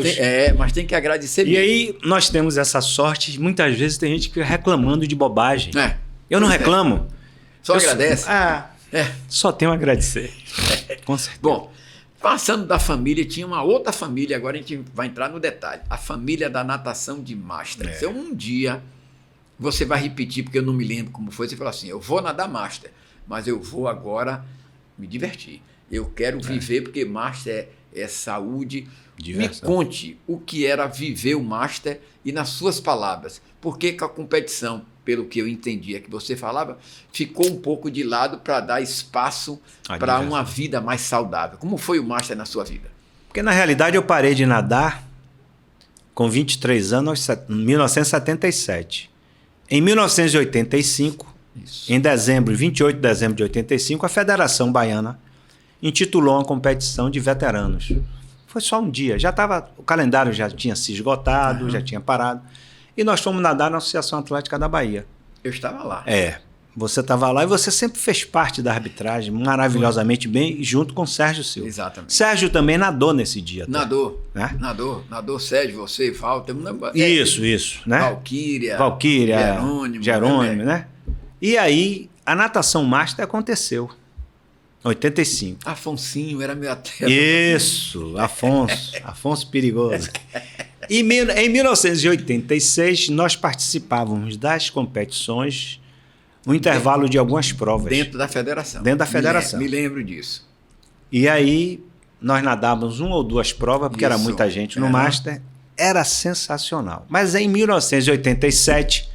Mas tem que agradecer mesmo. E aí nós temos essa sorte, muitas vezes tem gente que fica reclamando de bobagem. Eu não reclamo. Só agradece? Só tenho a agradecer. Com certeza. Bom, passando da família, tinha uma outra família, agora a gente vai entrar no detalhe. A família da natação de Master. Então, um dia, você vai repetir, porque eu não me lembro como foi, você falou assim, eu vou nadar Master, mas eu vou agora me divertir. Eu quero viver, porque Master é saúde. Diversão. Me conte o que era viver o Master e nas suas palavras. Por que a competição, pelo que eu entendia que você falava, ficou um pouco de lado para dar espaço para uma vida mais saudável? Como foi o Master na sua vida? Porque, na realidade, eu parei de nadar com 23 anos, em 1977. Em 1985, Isso. Em dezembro, 28 de dezembro de 85, a Federação Baiana intitulou uma competição de veteranos. Foi só um dia, o calendário já tinha se esgotado, já tinha parado, e nós fomos nadar na Associação Atlética da Bahia. Eu estava lá. Você estava lá e você sempre fez parte da arbitragem maravilhosamente bem, junto com o Sérgio Silva. Exatamente. Sérgio também nadou nesse dia. Nadou, né? Nadou Sérgio, você, Walter. Isso, né? Valquíria, Jerônimo, né? E aí, a natação master aconteceu. 85. Afonsinho era meu atleta. Isso, Afonso Perigoso. Em 1986, nós participávamos das competições, no intervalo de algumas provas. Dentro da federação. Me lembro disso. E aí, nós nadávamos uma ou duas provas, porque era muita gente no Master. Era sensacional. Mas em 1987,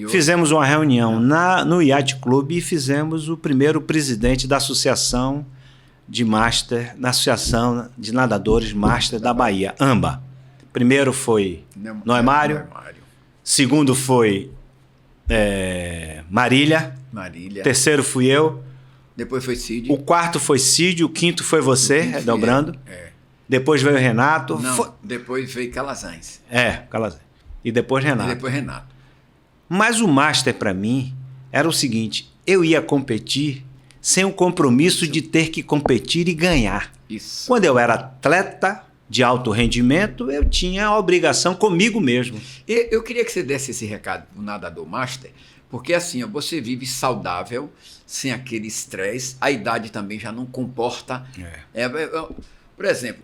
fizemos uma reunião no Yacht Club e fizemos o primeiro presidente da Associação de Master, na Associação de Nadadores Master da Bahia, AMBA. Primeiro foi Noemário. Segundo foi Marília. Terceiro fui eu. Depois foi Cid. O quarto foi Cid. O quinto foi você, dobrando. Depois veio o Renato. Depois veio Calazans. Calazans. E depois Renato. Mas o Master, para mim, era o seguinte: eu ia competir sem o compromisso de ter que competir e ganhar. Isso. Quando eu era atleta de alto rendimento, eu tinha a obrigação comigo mesmo. Eu queria que você desse esse recado pro nadador Master, porque assim, você vive saudável, sem aquele estresse, a idade também já não comporta. Por exemplo,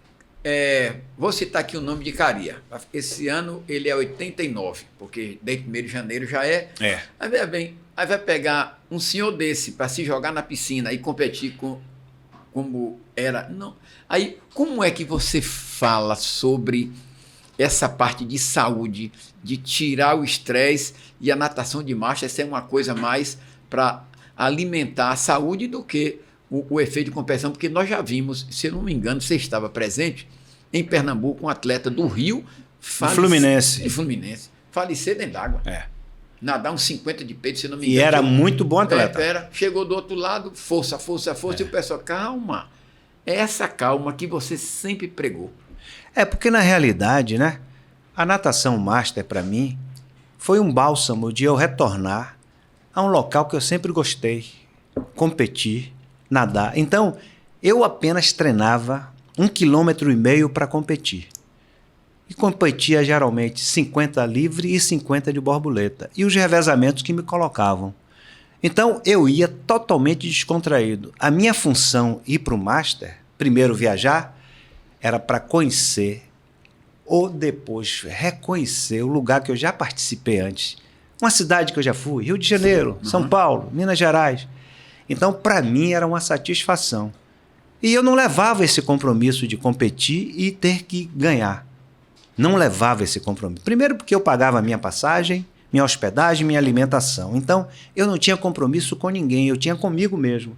vou citar aqui o nome de Caria. Esse ano ele é 89, porque desde 1º de janeiro já é. Aí vai pegar um senhor desse para se jogar na piscina e competir como era. Não. Aí, como é que você fala sobre essa parte de saúde, de tirar o estresse, e a natação de marcha ser uma coisa mais para alimentar a saúde do que o efeito de competição? Porque nós já vimos, se eu não me engano, você estava presente em Pernambuco, um atleta do Rio, Fluminense, falecer dentro d'água. Nadar uns 50 de peito, se não me engano. E era muito bom atleta. Chegou do outro lado, força, e o pessoal, calma. É essa calma que você sempre pregou. Porque na realidade, né, a natação master para mim foi um bálsamo de eu retornar a um local que eu sempre gostei, competir, nadar. Então, eu apenas treinava 1,5 km para competir. E competia geralmente 50 livre e 50 de borboleta. E os revezamentos que me colocavam. Então, eu ia totalmente descontraído. A minha função ir para o Master, primeiro viajar, era para conhecer ou depois reconhecer o lugar que eu já participei antes. Uma cidade que eu já fui, Rio de Janeiro, São Paulo, Minas Gerais. Então, para mim, era uma satisfação. E eu não levava esse compromisso de competir e ter que ganhar. Não levava esse compromisso. Primeiro porque eu pagava a minha passagem, minha hospedagem, minha alimentação. Então, eu não tinha compromisso com ninguém, eu tinha comigo mesmo.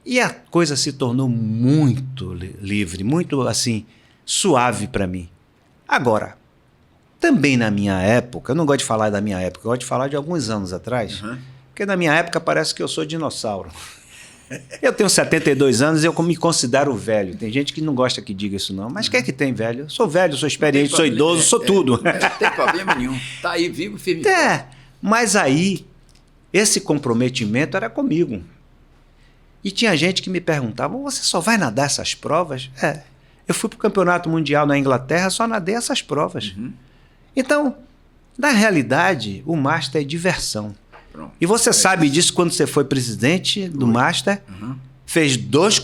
E a coisa se tornou muito livre, muito assim, suave para mim. Agora, também na minha época, eu não gosto de falar da minha época, eu gosto de falar de alguns anos atrás, porque na minha época parece que eu sou dinossauro. Eu tenho 72 anos e eu me considero velho. Tem gente que não gosta que diga isso não, mas quer que tem velho? Eu sou velho, sou experiente, sou idoso, sou tudo. Não tem problema nenhum. Tá aí vivo, firme. Mas aí, esse comprometimento era comigo. E tinha gente que me perguntava, você só vai nadar essas provas? Eu fui para o Campeonato Mundial na Inglaterra, só nadei essas provas. Então, na realidade, o Master é diversão. Pronto. E você sabe disso quando você foi presidente do Master, fez dois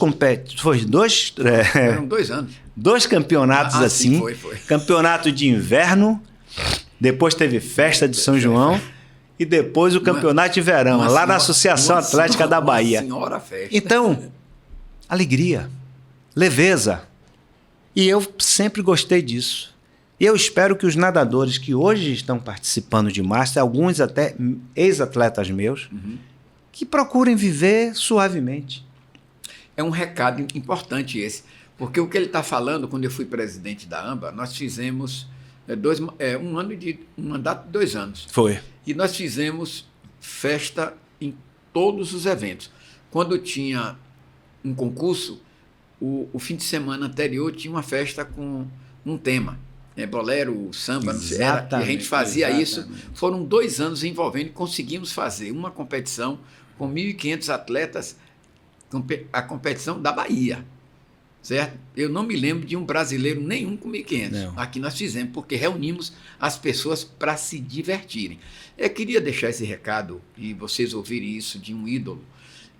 Eram 2 anos. 2 campeonatos assim, sim, foi. Campeonato de inverno, depois teve festa de São João e depois o campeonato de verão, lá na Associação Atlética da Bahia. Senhora festa. Então, alegria, leveza. E eu sempre gostei disso. E eu espero que os nadadores que hoje estão participando de Master, alguns até ex-atletas meus, que procurem viver suavemente. É um recado importante esse, porque o que ele está falando, quando eu fui presidente da AMBA, nós fizemos um mandato de 2 anos. Foi. E nós fizemos festa em todos os eventos. Quando tinha um concurso, o fim de semana anterior tinha uma festa com um tema. Bolero, samba, não sei, e a gente fazia isso. Foram 2 anos envolvendo e conseguimos fazer uma competição com 1.500 atletas, a competição da Bahia. Certo? Eu não me lembro de um brasileiro nenhum com 1.500. Aqui nós fizemos, porque reunimos as pessoas para se divertirem. Eu queria deixar esse recado, e vocês ouvirem isso de um ídolo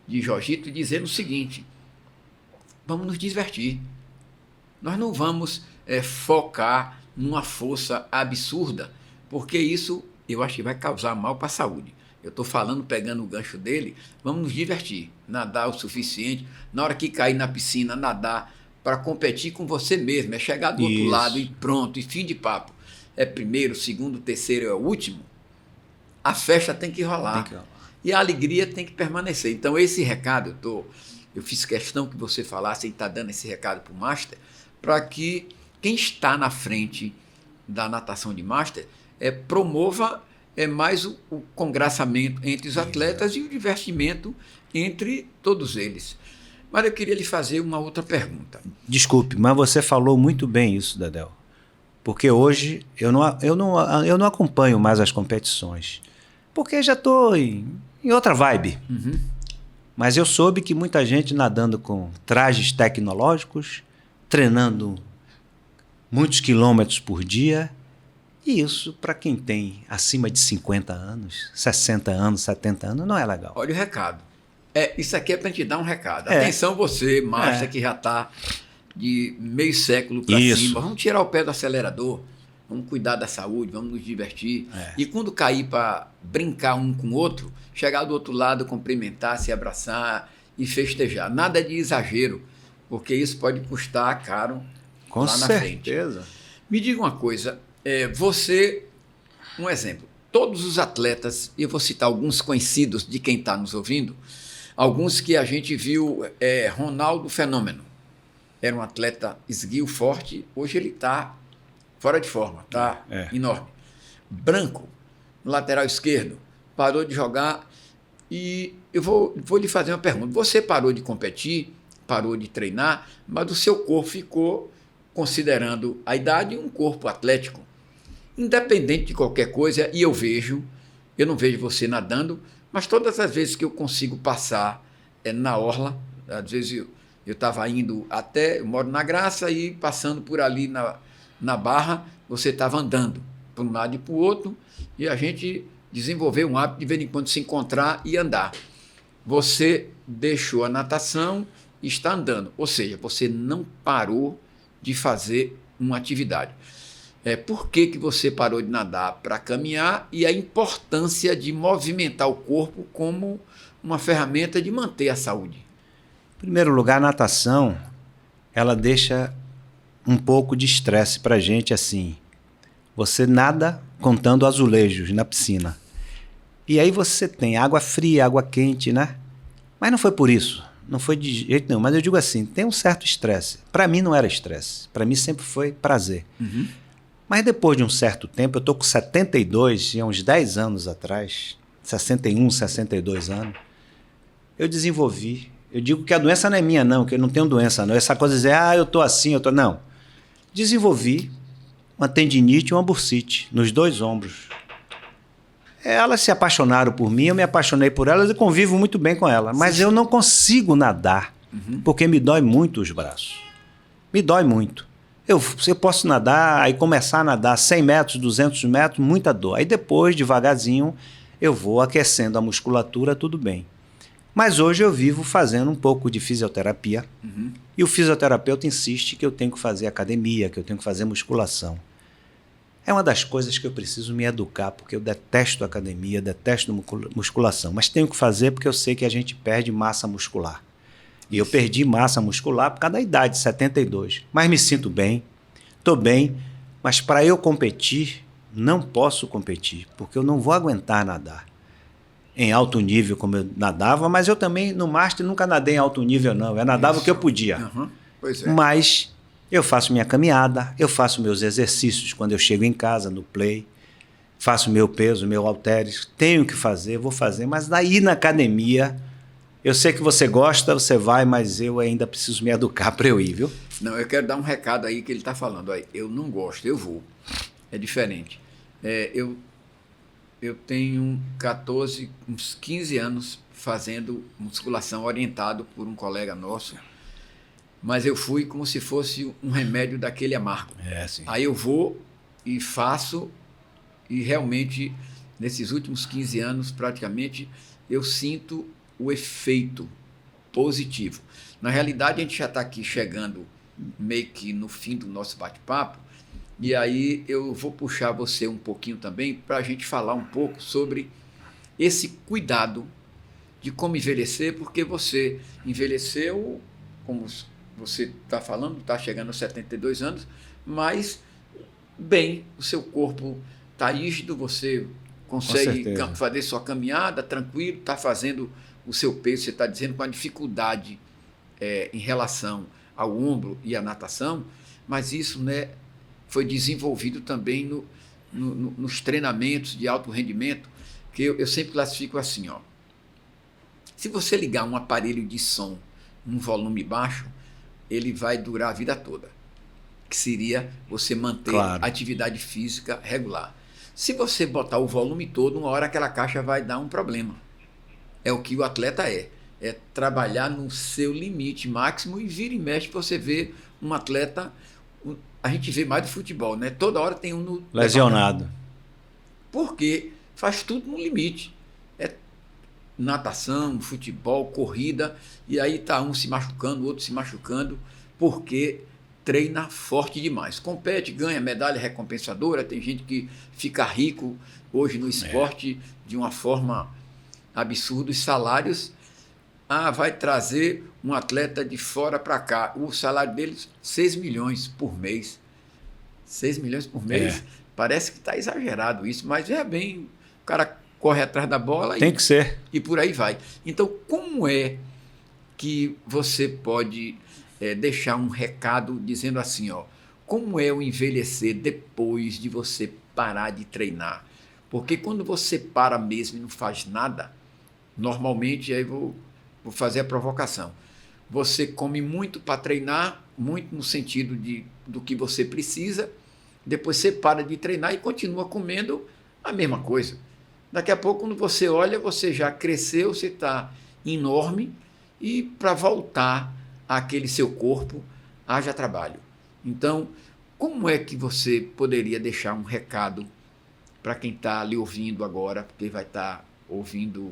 de jiu-jitsu, dizendo o seguinte: vamos nos divertir. Nós não vamos focar numa força absurda, porque isso eu acho que vai causar mal para a saúde. Eu estou falando, pegando o gancho dele, vamos nos divertir, nadar o suficiente, na hora que cair na piscina, nadar, para competir com você mesmo, é chegar do outro lado e pronto, e fim de papo. É primeiro, segundo, terceiro, é o último. A festa tem que rolar. E a alegria tem que permanecer. Então esse recado, eu fiz questão que você falasse e está dando esse recado para o Master, para que quem está na frente da natação de Master promova mais o congraçamento entre os atletas e o divertimento entre todos eles. Mas eu queria lhe fazer uma outra pergunta. Desculpe, mas você falou muito bem isso, Dedéu. Porque hoje eu não acompanho mais as competições. Porque já estou em outra vibe. Uhum. Mas eu soube que muita gente nadando com trajes tecnológicos, treinando muitos quilômetros por dia. E isso, para quem tem acima de 50 anos, 60 anos, 70 anos, não é legal. Olha o recado. Isso aqui é para te dar um recado. Atenção você, Master, que já está de meio século para cima. Vamos tirar o pé do acelerador, vamos cuidar da saúde, vamos nos divertir. E quando cair para brincar um com o outro, chegar do outro lado, cumprimentar, se abraçar e festejar. Nada de exagero, porque isso pode custar caro lá na frente. Me diga uma coisa, um exemplo, todos os atletas, e eu vou citar alguns conhecidos de quem está nos ouvindo, alguns que a gente viu, Ronaldo Fenômeno, era um atleta esguio forte, hoje ele está fora de forma, está enorme. Branco, no lateral esquerdo, parou de jogar, e eu vou lhe fazer uma pergunta. Você parou de competir, parou de treinar, mas o seu corpo ficou, considerando a idade, um corpo atlético. Independente de qualquer coisa, e eu não vejo você nadando, mas todas as vezes que eu consigo passar na orla, às vezes eu estava indo eu moro na Graça, e passando por ali na Barra, você estava andando para um lado e para o outro, e a gente desenvolveu um hábito de vez em quando se encontrar e andar. Você deixou a natação e está andando, ou seja, você não parou de fazer uma atividade. Por que você parou de nadar? Para caminhar, e a importância de movimentar o corpo como uma ferramenta de manter a saúde. Em primeiro lugar, a natação, ela deixa um pouco de estresse para a gente assim. Você nada contando azulejos na piscina. E aí você tem água fria, água quente, né? Mas não foi por isso. Não foi de jeito nenhum. Mas eu digo assim, tem um certo estresse. Para mim não era estresse. Para mim sempre foi prazer. Uhum. Mas depois de um certo tempo, eu estou com 72, e há uns 10 anos atrás, 61, 62 anos, eu desenvolvi. Eu digo que a doença não é minha, não, que eu não tenho doença, não. Essa coisa de dizer, eu estou assim, eu estou... Não. Desenvolvi uma tendinite e uma bursite nos 2 ombros. Elas se apaixonaram por mim, eu me apaixonei por elas e convivo muito bem com elas. Mas eu não consigo nadar, porque me dói muito os braços. Me dói muito. Eu posso nadar, aí começar a nadar 100 metros, 200 metros, muita dor. Aí depois, devagarzinho, eu vou aquecendo a musculatura, tudo bem. Mas hoje eu vivo fazendo um pouco de fisioterapia. E o fisioterapeuta insiste que eu tenho que fazer academia, que eu tenho que fazer musculação. É uma das coisas que eu preciso me educar, porque eu detesto academia, detesto musculação. Mas tenho que fazer porque eu sei que a gente perde massa muscular. E eu perdi massa muscular por causa da idade, 72. Mas me sinto bem, estou bem, mas para eu competir, não posso competir, porque eu não vou aguentar nadar em alto nível como eu nadava, mas eu também, no Master, nunca nadei em alto nível, não. Eu nadava o que eu podia. Pois é. Mas eu faço minha caminhada, eu faço meus exercícios quando eu chego em casa, no play. faço meu peso, meu halteres, tenho que fazer, vou fazer, mas daí na academia, eu sei que você gosta, você vai, mas eu ainda preciso me educar para eu ir, viu? Não, eu quero dar um recado aí que ele está falando. Aí, eu não gosto, eu vou. É diferente. Eu tenho 14, uns 15 anos fazendo musculação orientado por um colega nosso, mas eu fui como se fosse um remédio daquele amargo. Sim. Aí eu vou e faço, e realmente, nesses últimos 15 anos, praticamente, eu sinto o efeito positivo. Na realidade, a gente já está aqui chegando meio que no fim do nosso bate-papo, e aí eu vou puxar você um pouquinho também para a gente falar um pouco sobre esse cuidado de como envelhecer, porque você envelheceu, como você está falando, está chegando aos 72 anos, mas bem, o seu corpo está rígido, você consegue fazer sua caminhada tranquilo, está fazendo o seu peso, você está dizendo com a dificuldade em relação ao ombro e à natação, mas isso, né, foi desenvolvido também nos treinamentos de alto rendimento, que eu sempre classifico assim, ó. Se você ligar um aparelho de som num volume baixo, ele vai durar a vida toda, que seria você manter atividade física regular. Se você botar o volume todo, uma hora aquela caixa vai dar um problema. É o que o atleta é trabalhar no seu limite máximo, e vira e mexe você vê um atleta, a gente vê mais do futebol, né? Toda hora tem um no lesionado. Porque faz tudo no limite. É natação, futebol, corrida, e aí tá um se machucando, o outro se machucando, porque treina forte demais. Compete, ganha medalha recompensadora, tem gente que fica rico hoje no esporte de uma forma absurda. Os salários, vai trazer um atleta de fora para cá, o salário deles 6 milhões por mês. 6 milhões por mês? Parece que está exagerado isso, mas é bem, o cara corre atrás da bola tem que ser. E por aí vai. Então, como é que você pode deixar um recado dizendo assim, ó, como é o envelhecer depois de você parar de treinar? Porque quando você para mesmo e não faz nada, normalmente, aí vou fazer a provocação, você come muito para treinar, muito no sentido do que você precisa, depois você para de treinar e continua comendo a mesma coisa. Daqui a pouco, quando você olha, você já cresceu, você está enorme, e para voltar àquele seu corpo, haja trabalho. Então, como é que você poderia deixar um recado para quem está lhe ouvindo agora, porque vai estar ouvindo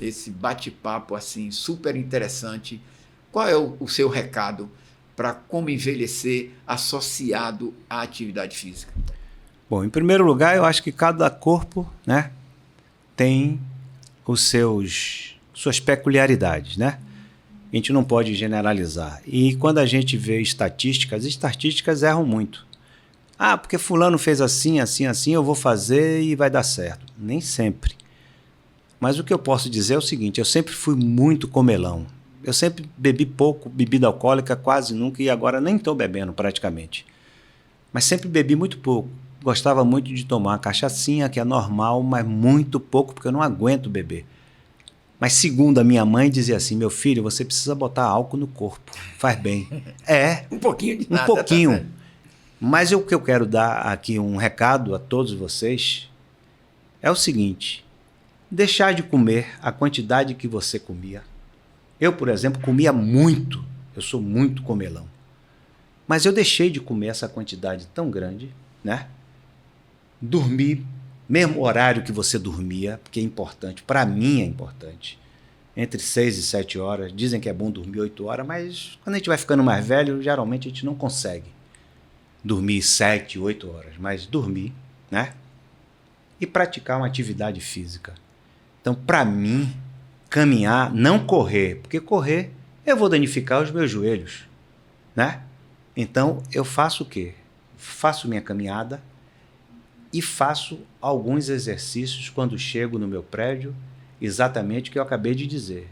esse bate-papo assim super interessante? Qual é o seu recado para como envelhecer associado à atividade física? Bom, em primeiro lugar, eu acho que cada corpo, né, tem suas peculiaridades, né? A gente não pode generalizar. E quando a gente vê estatísticas, as estatísticas erram muito. Porque fulano fez assim, assim, assim, eu vou fazer e vai dar certo. Nem sempre. Mas o que eu posso dizer é o seguinte, eu sempre fui muito comelão. Eu sempre bebi pouco, bebida alcoólica quase nunca, e agora nem estou bebendo praticamente. Mas sempre bebi muito pouco. Gostava muito de tomar uma cachaçinha, que é normal, mas muito pouco, porque eu não aguento beber. Mas segundo a minha mãe, dizia assim, meu filho, você precisa botar álcool no corpo, faz bem. Um pouquinho de nada. Um pouquinho. Tá. Mas o que eu quero dar aqui um recado a todos vocês é o seguinte, deixar de comer a quantidade que você comia. Eu, por exemplo, comia muito, eu sou muito comelão. Mas eu deixei de comer essa quantidade tão grande, né? Dormir, mesmo horário que você dormia, porque é importante, para mim é importante, entre 6 e 7 horas, dizem que é bom dormir 8 horas, mas quando a gente vai ficando mais velho, geralmente a gente não consegue dormir 7, 8 horas, mas dormir, né? E praticar uma atividade física. Então, para mim, caminhar, não correr, porque correr eu vou danificar os meus joelhos, né? Então, eu faço o quê? Faço minha caminhada e faço alguns exercícios quando chego no meu prédio, exatamente o que eu acabei de dizer.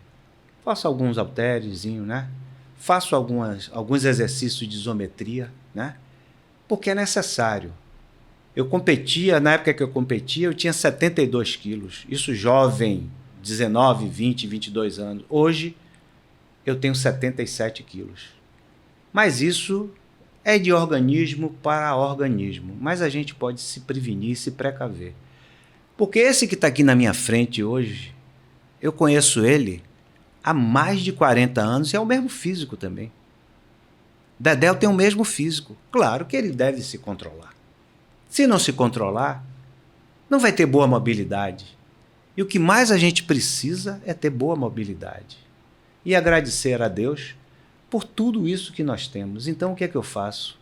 Faço alguns halterezinhos, né? Faço alguns exercícios de isometria, né? Porque é necessário. Eu competia, na época que eu competia, eu tinha 72 quilos. Isso jovem, 19, 20, 22 anos. Hoje, eu tenho 77 quilos. Mas isso é de organismo para organismo. Mas a gente pode se prevenir, se precaver. Porque esse que está aqui na minha frente hoje, eu conheço ele há mais de 40 anos e é o mesmo físico também. Dedéu tem o mesmo físico. Claro que ele deve se controlar. Se não se controlar, não vai ter boa mobilidade. E o que mais a gente precisa é ter boa mobilidade. E agradecer a Deus por tudo isso que nós temos. Então, o que é que eu faço?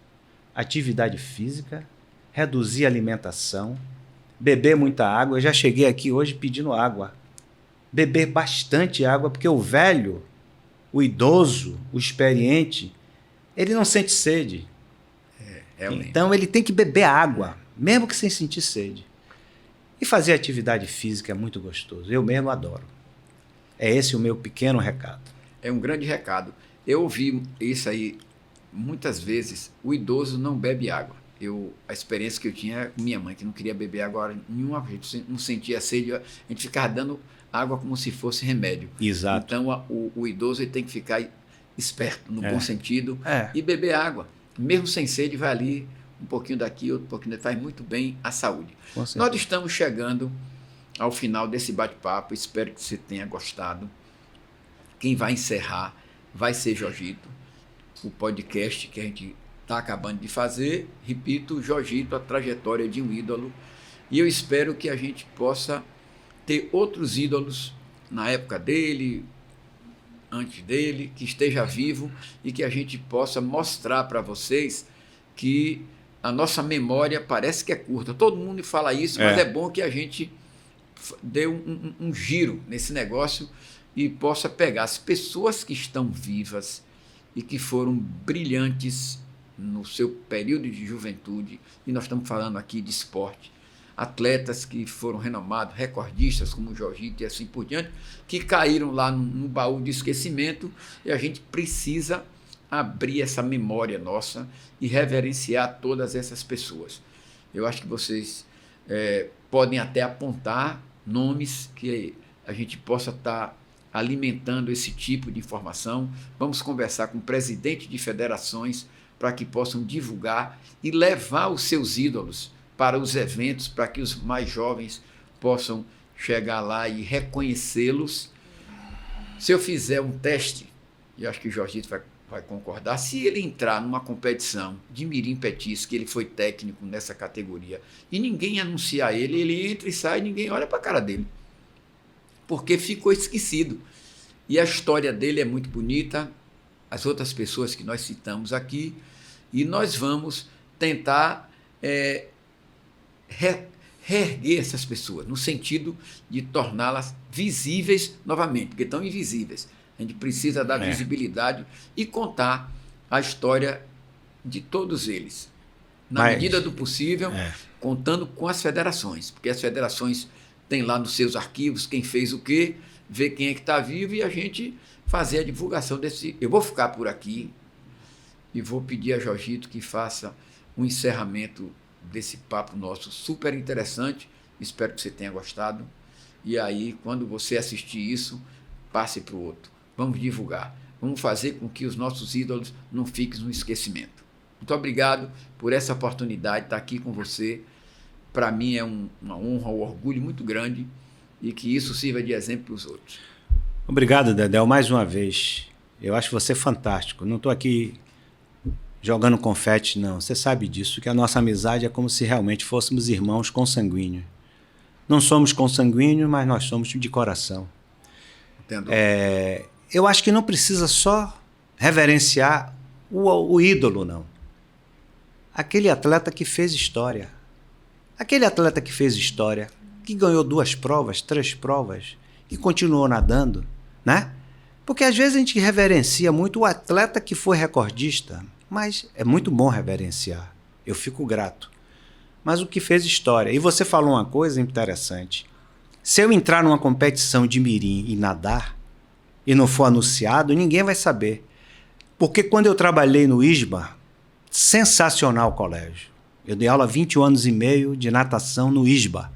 Atividade física, reduzir a alimentação, beber muita água. Eu já cheguei aqui hoje pedindo água. Beber bastante água, porque o velho, o idoso, o experiente, ele não sente sede. Então, ele tem que beber água, mesmo que sem sentir sede. E fazer atividade física é muito gostoso. Eu mesmo adoro. É esse o meu pequeno recado. É um grande recado. Eu ouvi isso aí muitas vezes. O idoso não bebe água. A experiência que eu tinha com minha mãe, que não queria beber água nenhuma, a gente não sentia sede, a gente ficava dando água como se fosse remédio. Exato. Então, o idoso ele tem que ficar esperto, no bom sentido, e beber água. Mesmo sem sede, vai ali, um pouquinho daqui, outro pouquinho daqui, faz muito bem à saúde. Nós estamos chegando ao final desse bate-papo, espero que você tenha gostado. Quem vai encerrar vai ser Jorgito, o podcast que a gente está acabando de fazer. Repito, Jorgito, a trajetória de um ídolo. E eu espero que a gente possa ter outros ídolos na época dele, antes dele, que esteja vivo e que a gente possa mostrar para vocês que a nossa memória parece que é curta. Todo mundo fala isso, mas é bom que a gente dê um giro nesse negócio e possa pegar as pessoas que estão vivas e que foram brilhantes no seu período de juventude, e nós estamos falando aqui de esporte, atletas que foram renomados, recordistas como o Jorgito e assim por diante, que caíram lá no baú de esquecimento, e a gente precisa abrir essa memória nossa e reverenciar todas essas pessoas. Eu acho que vocês podem até apontar nomes que a gente possa estar alimentando esse tipo de informação. Vamos conversar com o presidente de federações para que possam divulgar e levar os seus ídolos para os eventos, para que os mais jovens possam chegar lá e reconhecê-los. Se eu fizer um teste, e acho que o Jorgito vai concordar, se ele entrar numa competição de mirim petis, que ele foi técnico nessa categoria, e ninguém anunciar ele entra e sai, ninguém olha para a cara dele, porque ficou esquecido. E a história dele é muito bonita, as outras pessoas que nós citamos aqui, e nós vamos tentar reerguer essas pessoas, no sentido de torná-las visíveis novamente, porque estão invisíveis. A gente precisa dar visibilidade e contar a história de todos eles, na medida do possível, contando com as federações, porque as federações têm lá nos seus arquivos quem fez o quê, ver quem é que está vivo e a gente fazer a divulgação desse. Eu vou ficar por aqui e vou pedir a Jorgito que faça um encerramento desse papo nosso super interessante. Espero que você tenha gostado. E aí, quando você assistir isso, passe para o outro. Vamos divulgar. Vamos fazer com que os nossos ídolos não fiquem no esquecimento. Muito obrigado por essa oportunidade de estar aqui com você. Para mim é uma honra, um orgulho muito grande e que isso sirva de exemplo para os outros. Obrigado, Dedéu, mais uma vez. Eu acho você fantástico. Não estou aqui jogando confete, não. Você sabe disso, que a nossa amizade é como se realmente fôssemos irmãos consanguíneos. Não somos consanguíneos, mas nós somos de coração. Entendo. Eu acho que não precisa só reverenciar o ídolo, não. Aquele atleta que fez história. Aquele atleta que fez história, que ganhou 2 provas, 3 provas, e continuou nadando, né? Porque às vezes a gente reverencia muito o atleta que foi recordista, mas é muito bom reverenciar. Eu fico grato. Mas o que fez história. E você falou uma coisa interessante. Se eu entrar numa competição de mirim e nadar, e não for anunciado, ninguém vai saber. Porque quando eu trabalhei no ISBA, sensacional o colégio. Eu dei aula há 21 anos e meio de natação no ISBA.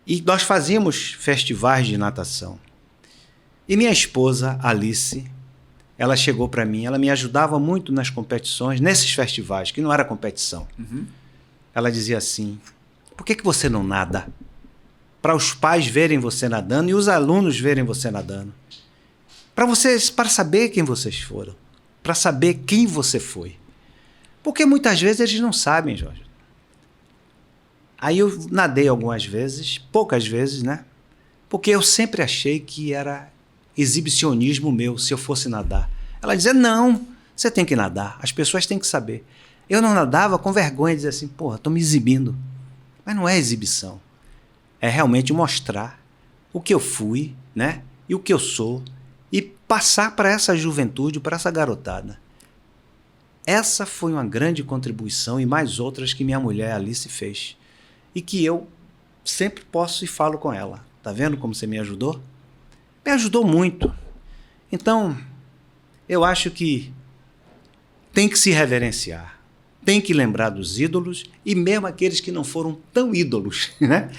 E nós fazíamos festivais de natação. E minha esposa, Alice, ela chegou para mim, ela me ajudava muito nas competições, nesses festivais, que não era competição. Uhum. Ela dizia assim, por que você não nada? Para os pais verem você nadando e os alunos verem você nadando. Para saber quem vocês foram. Para saber quem você foi. Porque muitas vezes eles não sabem, Jorge. Aí eu nadei algumas vezes, poucas vezes, né? Porque eu sempre achei que era exibicionismo meu se eu fosse nadar. Ela dizia, não, você tem que nadar, as pessoas têm que saber. Eu não nadava com vergonha, dizia assim, porra, estou me exibindo. Mas não é exibição. É realmente mostrar o que eu fui, né? E o que eu sou. E passar para essa juventude, para essa garotada. Essa foi uma grande contribuição e mais outras que minha mulher Alice fez. E que eu sempre posso e falo com ela. Tá vendo como você me ajudou? Me ajudou muito. Então, eu acho que tem que se reverenciar. Tem que lembrar dos ídolos e mesmo aqueles que não foram tão ídolos, né?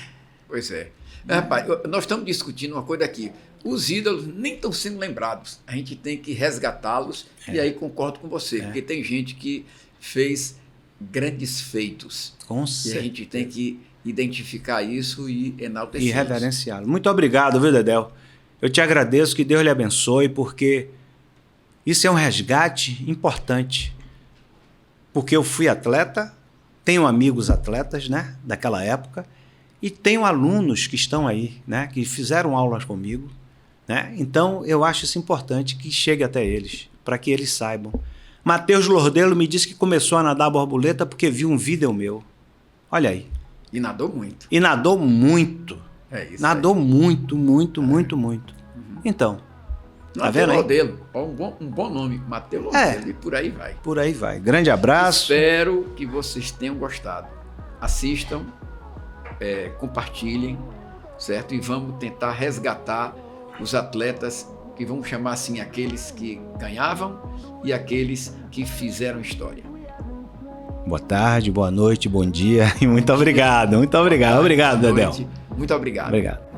Pois é. Rapaz, nós estamos discutindo uma coisa aqui. Os ídolos nem estão sendo lembrados. A gente tem que resgatá-los. E aí concordo com você, porque tem gente que fez grandes feitos. Com certeza. E a gente tem que identificar isso e enaltecer e reverenciá-lo. Muito obrigado, viu, Dedéu? Eu te agradeço, que Deus lhe abençoe, porque isso é um resgate importante. Porque eu fui atleta, tenho amigos atletas, né, daquela época, e tenho alunos que estão aí, né, que fizeram aulas comigo, né? Então eu acho isso importante que chegue até eles, para que eles saibam. Matheus Lordelo me disse que começou a nadar borboleta porque viu um vídeo meu. Olha aí. E nadou muito. E nadou muito. É isso. Nadou aí. muito. Então, tá vendo aí? Lordelo. Um bom nome, Matheus Lordelo. E por aí vai. Por aí vai. Grande abraço. Espero que vocês tenham gostado. Assistam, compartilhem, certo? E vamos tentar resgatar os atletas, que vamos chamar assim, aqueles que ganhavam e aqueles que fizeram história. Boa tarde, boa noite, bom dia e muito obrigado. Muito obrigado. Obrigado, Dedéu. Muito obrigado. Obrigado.